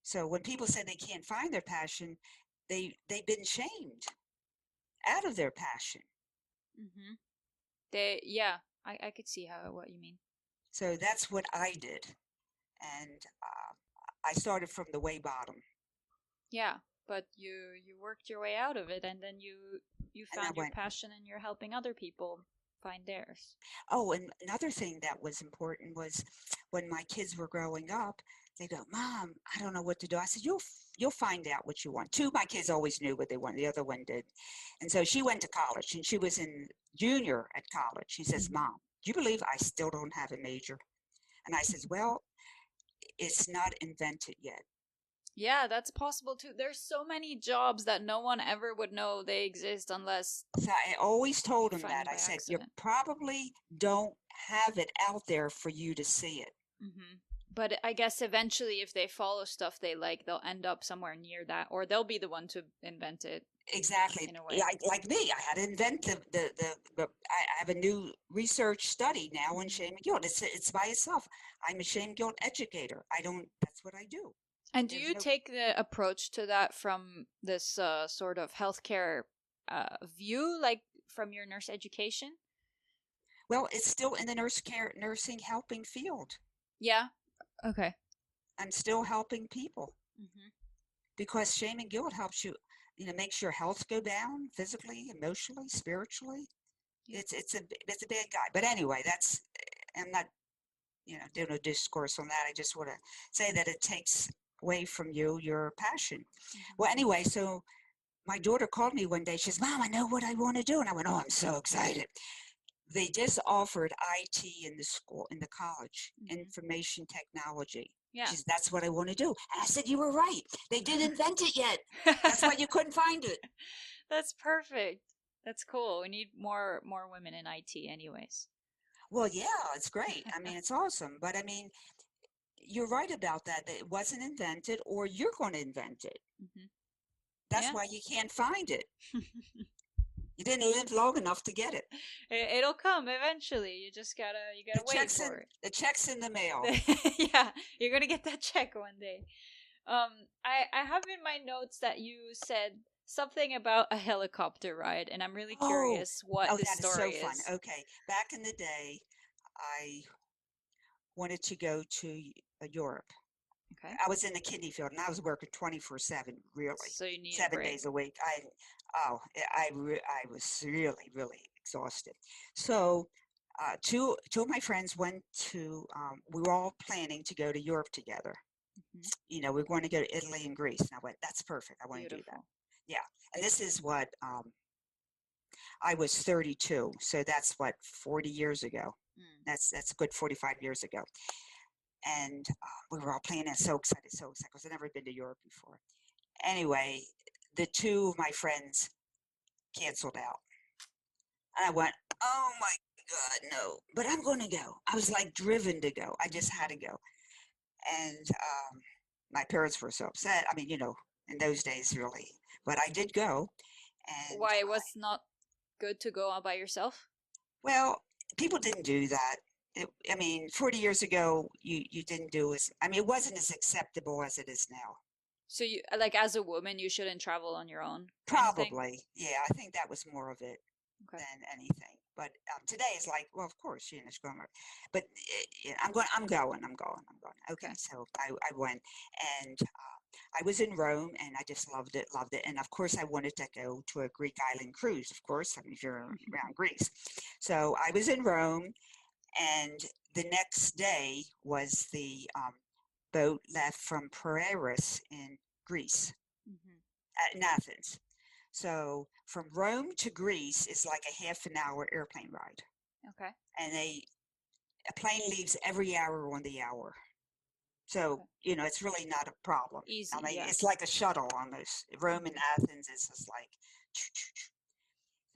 So when people say they can't find their passion, they've been shamed out of their passion. I could see what you mean. So that's what I did, and I started from the way bottom. Yeah, but you worked your way out of it, and then you found your passion, and you're helping other people find theirs. Oh, and another thing that was important was when my kids were growing up, they go, Mom, I don't know what to do. I said, you'll find out what you want. 2 of my kids always knew what they wanted. The other one did. And so she went to college, and she was in junior at college. She says, Mom, you believe I still don't have a major? And I says, well, it's not invented yet. Yeah, that's possible too. There's so many jobs that no one ever would know they exist unless So I always told you him find that. them I by said, you accident. probably don't have it out there for you to see it. Mm-hmm. But I guess eventually, if they follow stuff they like, they'll end up somewhere near that, or they'll be the one to invent it. Exactly. In a way. Like me, I had to invent I have a new research study now on shame and guilt. It's by itself. I'm a shame guilt educator. That's what I do. And do There's you no- take the approach to that from this sort of healthcare view, like from your nurse education? Well, it's still in the nursing helping field. Yeah. Okay. I'm still helping people Mm-hmm. because shame and guilt helps you, makes your health go down physically, emotionally, spiritually. Yeah. It's a bad guy. But anyway, I'm not, doing a discourse on that. I just want to say that it takes away from you your passion. Mm-hmm. Well, anyway, so my daughter called me one day. She says, Mom, I know what I want to do. And I went, oh, I'm so excited. They just offered IT in the college, information technology. Yeah. She said, that's what I want to do. And I said, you were right. They didn't invent it yet. That's why you couldn't find it. That's perfect. That's cool. We need more women in IT anyways. Well, yeah, it's great. I mean, it's awesome. But I mean, you're right about that it wasn't invented, or you're going to invent it. Mm-hmm. That's why you can't find it. You didn't live long enough to get it. It'll come eventually. You gotta wait for it. The check's in the mail. Yeah, you're gonna get that check one day. I have in my notes that you said something about a helicopter ride, and I'm really curious what the story is. Oh, that is so fun. Okay, back in the day, I wanted to go to Europe. Okay. I was in the kidney field, and I was working 24/7, really. So you need 7 days a week. I was really, really exhausted. So two of my friends went to. We were all planning to go to Europe together. Mm-hmm. We're going to go to Italy and Greece. And I went, that's perfect. I want to do that. Yeah. And this is what I was 32. So that's what 40 years ago. That's a good 45 years ago. And we were all planning. So excited because I'd never been to Europe before. Anyway, the two of my friends canceled out. And I went, oh my God, no. But I'm going to go. I was like driven to go. I just had to go. And my parents were so upset. I mean, in those days, really. But I did go. And why it was not good to go all by yourself? Well, people didn't do that. 40 years ago, you didn't do it wasn't as acceptable as it is now. So you, like, as a woman, you shouldn't travel on your own? Probably. Yeah, I think that was more of it than anything. But today is like, well, of course, it's going. But I'm going. Okay, so I went, and I was in Rome, and I just loved it. And of course, I wanted to go to a Greek island cruise. Of course, if you're around Greece. So I was in Rome, and the next day was the boat left from Piraeus in Greece, in Athens. So from Rome to Greece is like a half an hour airplane ride. Okay. And a plane leaves every hour on the hour. So, it's really not a problem. Easy, It's like a shuttle almost. Rome and Athens is just like.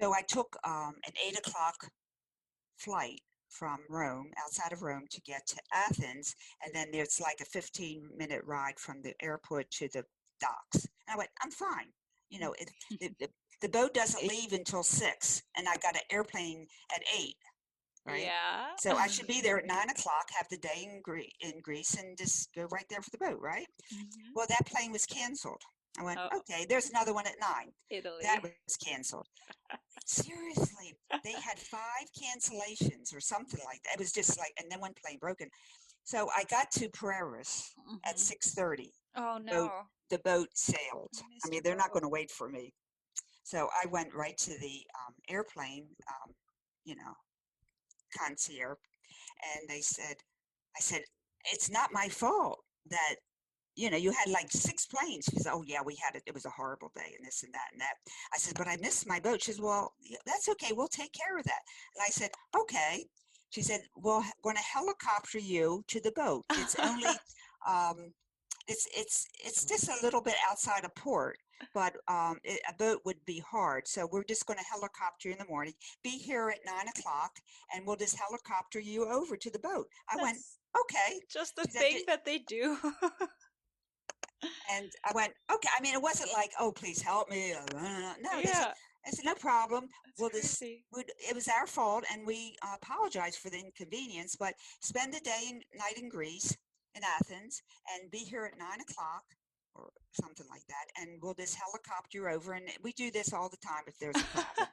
So I took an 8 o'clock flight from Rome, outside of Rome, to get to Athens. And then there's like a 15-minute ride from the airport to the docks. And I went, I'm fine. The boat doesn't leave until 6, and I got an airplane at 8. Right? Yeah. So I should be there at 9 o'clock, have the day in Greece, and just go right there for the boat, right? Mm-hmm. Well, that plane was canceled. I went, okay, there's another one at 9. Italy. That was canceled. Seriously, they had 5 cancellations or something like that. It was just like, and then one plane broken. So I got to Piraeus at 6:30. Oh, no. The boat sailed. They're not going to wait for me. So I went right to the airplane, concierge, and I said, it's not my fault that, you had like 6 planes. She said, oh yeah, we had it. It was a horrible day and this and that and that. I said, but I missed my boat. She said, well, that's okay. We'll take care of that. And I said, okay. she said, we're going to helicopter you to the boat. It's only, it's just a little bit outside of port, but a boat would be hard. So we're just going to helicopter you in the morning, be here at 9 o'clock, and we'll just helicopter you over to the boat. I went, okay. Just the She said, thing that they do. and I went, okay. I mean, it wasn't like, oh, please help me. No, they said, I said, no problem. It was our fault, and we apologize for the inconvenience, but spend the night in Greece, in Athens, and be here at 9 o'clock or something like that, and we'll just helicopter you over. And we do this all the time if there's a problem,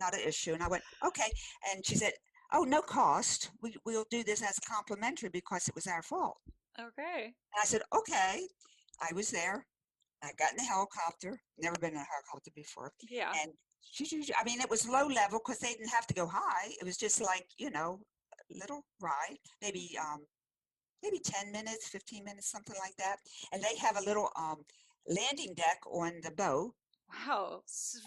not an issue. And I went, okay. And she said, oh, no cost. We'll do this as complimentary because it was our fault. Okay. And I said, okay. I was there. I got in the helicopter. Never been in a helicopter before. Yeah. And I mean, it was low level because they didn't have to go high. It was just like, little ride, maybe 10 minutes, 15 minutes, something like that. And they have a little landing deck on the boat. Wow,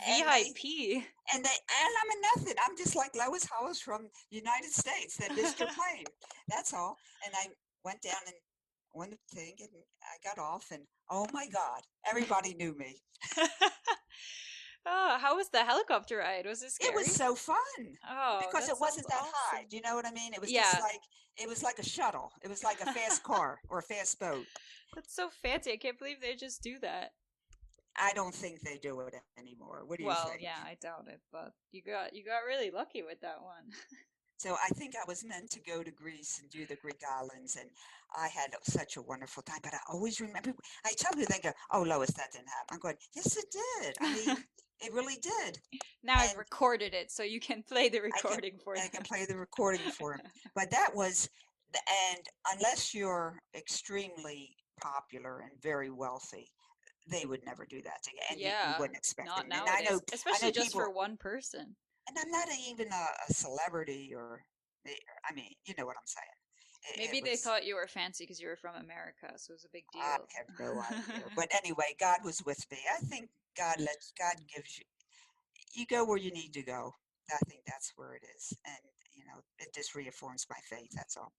VIP. And I'm a nothing. I'm just like Lois Hollis from United States that missed your plane. That's all. And I went down and on the thing, and I got off, and oh my God, everybody knew me. Oh, how was the helicopter ride? Was it scary? It was so fun. Oh, because it wasn't that high. Do you know what I mean? It was just like, it was like a shuttle. It was like a fast car or a fast boat. That's so fancy. I can't believe they just do that. I don't think they do it anymore. What do you think? Well, yeah, I doubt it, but you got really lucky with that one. So I think I was meant to go to Greece and do the Greek islands, and I had such a wonderful time. But I always remember, I tell people, they go, oh, Lois, that didn't happen. I'm going, yes, it did. I mean, it really did. Now I've recorded it, so you can play the recording for them. I can play the recording for them. But that was, and unless you're extremely popular and very wealthy, they would never do that to you. And you wouldn't expect not it. Nowadays, and I know, especially just for one person. And I'm not even a celebrity I mean, you know what I'm saying. Maybe they thought you were fancy because you were from America, so it was a big deal. I have no idea. But anyway, God was with me. I think God gives you go where you need to go. I think that's where it is. And, it just reaffirms my faith. That's all.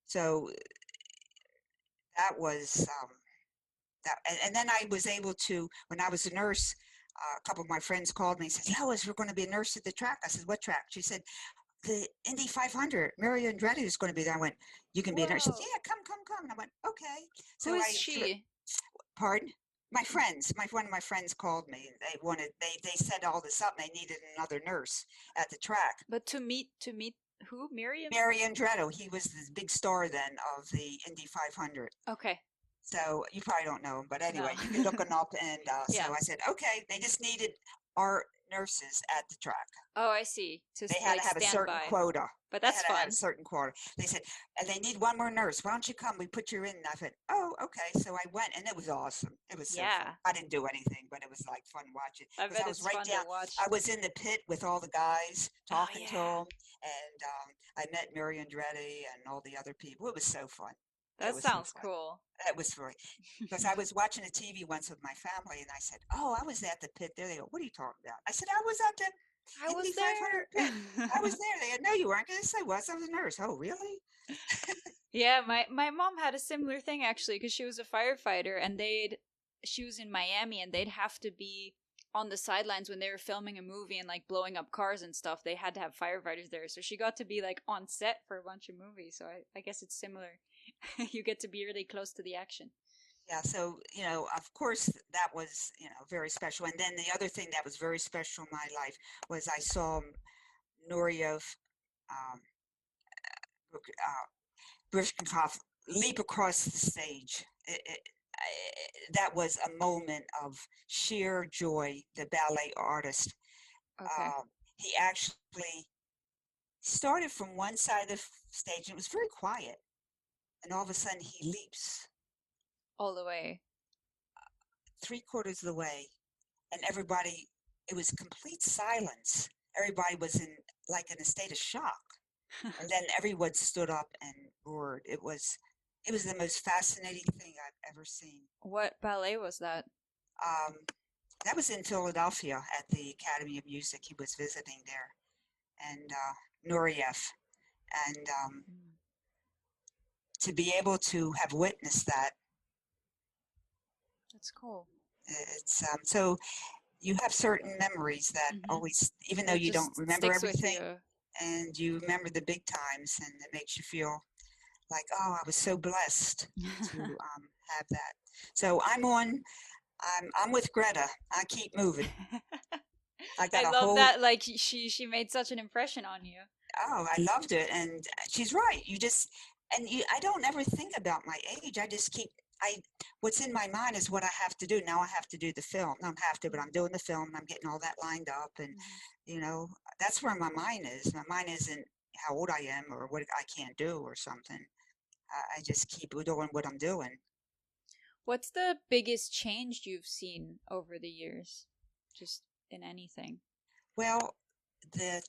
So that was, and then I was able to, when I was a nurse, a couple of my friends called me and said, Lois, we're going to be a nurse at the track. I said, what track? She said, the Indy 500. Mary Andretti is going to be there. I went, you can be a nurse. She said, yeah, come. And I went, okay. So who is she? Pardon? My friends. One of my friends called me. They set all this up, and they needed another nurse at the track. But to meet who? Mary Andretti. He was the big star then of the Indy 500. Okay. So you probably don't know him, but anyway, you can look him up. And so I said, okay, they just needed our nurses at the track. Oh, I see. They had to have a certain quota. But that's fun. Have a certain quota. They said, and they need one more nurse. Why don't you come? We put you in. And I said, oh, okay. So I went, and it was awesome. It was so fun. I didn't do anything, but it was like fun watching. I bet it's fun to watch. I was in the pit with all the guys talking to them, and I met Mary Andretti and all the other people. It was so fun. That sounds cool. That was funny. Because I was watching a TV once with my family, and I said, oh, I was at the pit there. They go, what are you talking about? I said, I was at the Indy 500 pit. I was there. They said, no, you weren't. Yes, I was. I was a nurse. Oh, really? Yeah, my mom had a similar thing, actually, because she was a firefighter, and she was in Miami, and they'd have to be on the sidelines when they were filming a movie and like blowing up cars and stuff. They had to have firefighters there, so she got to be like on set for a bunch of movies. So I guess it's similar. You get to be really close to the action. Yeah, so, of course, that was, very special. And then the other thing that was very special in my life was I saw Nuria Brishkov leap across the stage. That was a moment of sheer joy, the ballet artist. Okay. He actually started from one side of the stage, and it was very quiet. And all of a sudden, he leaps. All the way. 3/4 of the way. And everybody, it was complete silence. Everybody was in a state of shock. And then everyone stood up and roared. It was the most fascinating thing I've ever seen. What ballet was that? That was in Philadelphia at the Academy of Music. He was visiting there. and Nureyev. And to be able to have witnessed that, That's cool. it's so you have certain memories that always, even though you don't remember everything, and you remember the big times, and it makes you feel like, oh, I was so blessed to have that. So I'm with Greta. I keep moving. I love that. Like she made such an impression on you. Oh, I loved it, and she's right. I don't ever think about my age. I just keep. What's in my mind is what I have to do. Now I have to do the film. I don't have to, but I'm doing the film, and I'm getting all that lined up, and that's where my mind is. My mind isn't how old I am or what I can't do or something. I just keep doing what I'm doing. What's the biggest change you've seen over the years, just in anything? Well, the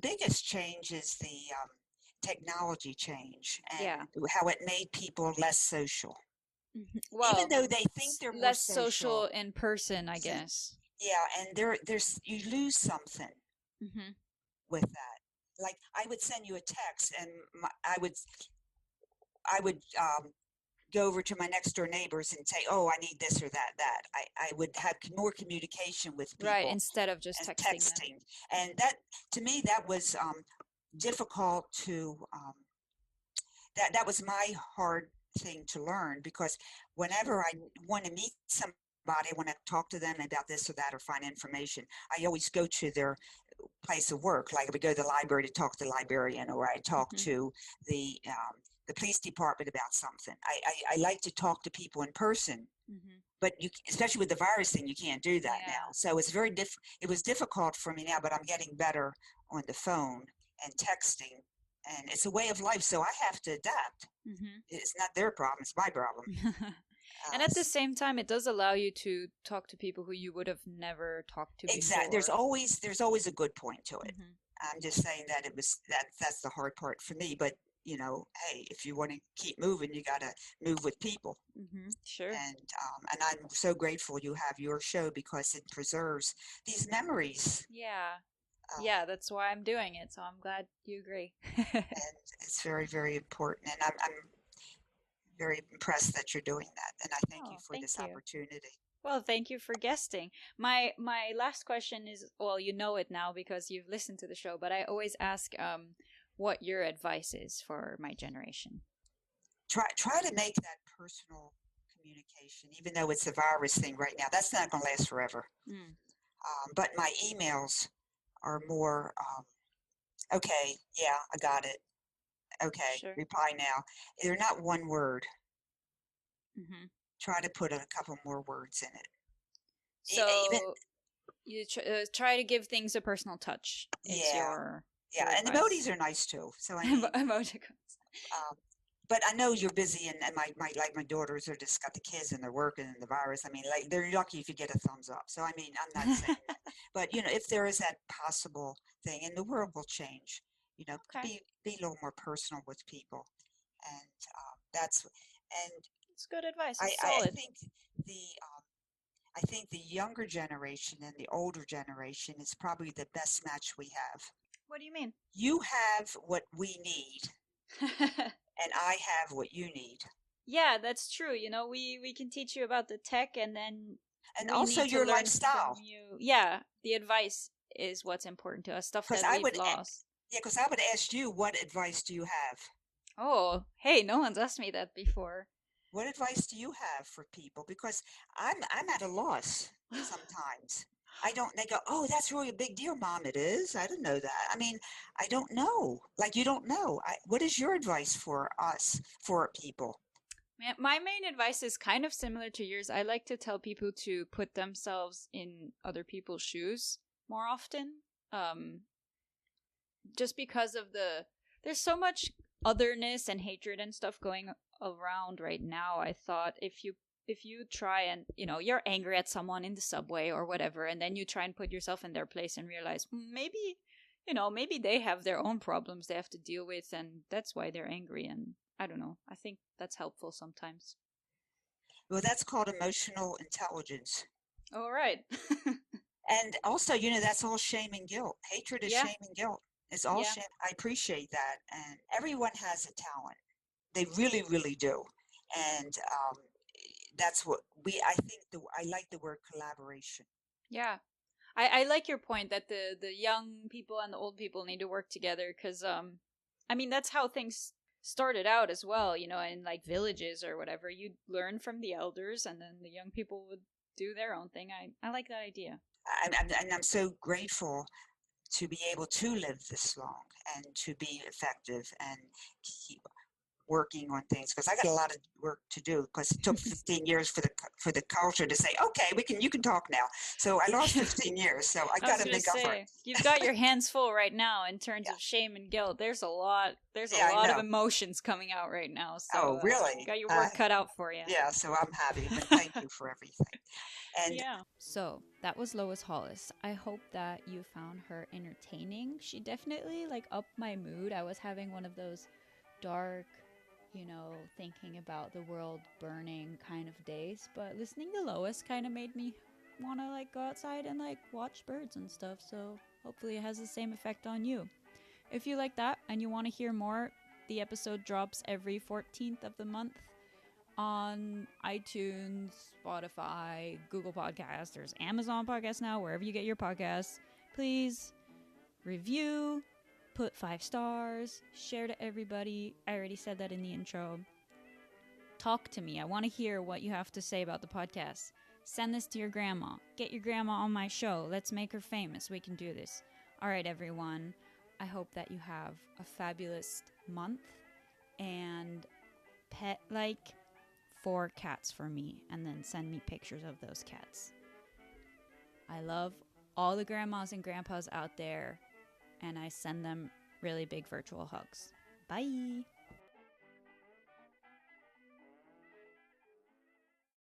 biggest change is the technology change and how it made people less social. Well, even though they think they're less more social in person, I guess. Yeah, and there's you lose something with that. Like I would send you a text, and I would go over to my next door neighbors and say, "Oh, I need this or that." I would have more communication with people, right? Instead of just texting. And that, to me, that was difficult to. That was my hard thing to learn, because whenever I want to meet somebody, when I talk to them about this or that or find information, I always go to their place of work. Like I would go to the library to talk to the librarian, or I talk to the police department about something. I like to talk to people in person, but especially with the virus thing, you can't do that now. So it's it was difficult for me now, but I'm getting better on the phone and texting, and it's a way of life. So I have to adapt. It's not their problem; it's my problem. And at the same time, it does allow you to talk to people who you would have never talked to exactly. before. There's always a good point to it. I'm just saying that that's the hard part for me. But hey, if you want to keep moving, you got to move with people. Sure. And I'm so grateful you have your show, because it preserves these memories. Yeah, that's why I'm doing it. So I'm glad you agree. And it's very, very important. And I'm very impressed that you're doing that. And I thank you for this opportunity. Well, thank you for guesting. My last question is, well, you know it now because you've listened to the show, but I always ask what your advice is for my generation. Try to make that personal communication, even though it's a virus thing right now. That's not going to last forever. But my emails are more, okay, yeah, I got it. Okay, reply now. They're not one word. Try to put a couple more words in it. So you try to give things a personal touch. Your and emojis are nice too. So I mean, emoticons. But I know you're busy, and my daughters are just got the kids and they're working and the virus. I mean, like, they're lucky if you get a thumbs up. So I mean, I'm not saying that, but if there is that possible thing, and the world will change, be a little more personal with people, and it's good advice. I solid. I think the younger generation and the older generation is probably the best match we have. What do you mean? You have what we need. And I have what you need. Yeah, that's true. We can teach you about the tech, and then also your lifestyle. Yeah, the advice is what's important to us. Stuff that we've lost. Yeah, because I would ask you, what advice do you have? Oh, hey, no one's asked me that before. What advice do you have for people? Because I'm at a loss sometimes. They go, "Oh, that's really a big deal, Mom." It is. I didn't know that. I mean, I don't know. Like, you don't know. What is your advice for us, for people? My main advice is kind of similar to yours. I like to tell people to put themselves in other people's shoes more often. Just because of there's so much otherness and hatred and stuff going around right now. I thought if you try and, you're angry at someone in the subway or whatever, and then you try and put yourself in their place and realize maybe they have their own problems they have to deal with, and that's why they're angry. And I don't know. I think that's helpful sometimes. Well, that's called emotional intelligence. All right. And also, that's all shame and guilt. Hatred is shame and guilt. It's all shame. I appreciate that. And everyone has a talent. They really, really do. And that's what I think I like the word collaboration. Yeah. I like your point that the young people and the old people need to work together because, I mean, that's how things started out as well, in like villages or whatever. You'd learn from the elders and then the young people would do their own thing. I like that idea. And I'm so grateful to be able to live this long and to be effective and keep working on things, because I got a lot of work to do, because it took 15 years for the culture to say, okay, you can talk now. So I lost 15 years, so I got to make up for it. You've got your hands full right now in terms of shame and guilt. There's a lot of emotions coming out right now. So, really? You got your work cut out for you. Yeah, so I'm happy, but thank you for everything. And so that was Lois Hollis. I hope that you found her entertaining. She definitely upped my mood. I was having one of those dark, thinking about the world burning kind of days, but listening to Lois kind of made me want to go outside and watch birds and stuff, so hopefully it has the same effect on you. If you like that and you want to hear more, the episode drops every 14th of the month on iTunes, Spotify, Google Podcasts, there's Amazon Podcasts now, wherever you get your podcasts. Please review, put 5 stars, share to everybody. I already said that in the intro. Talk to me. I want to hear what you have to say about the podcast. Send this to your grandma. Get your grandma on my show. Let's make her famous. We can do this. All right, everyone. I hope that you have a fabulous month and pet 4 cats for me and then send me pictures of those cats. I love all the grandmas and grandpas out there, and I send them really big virtual hugs. Bye!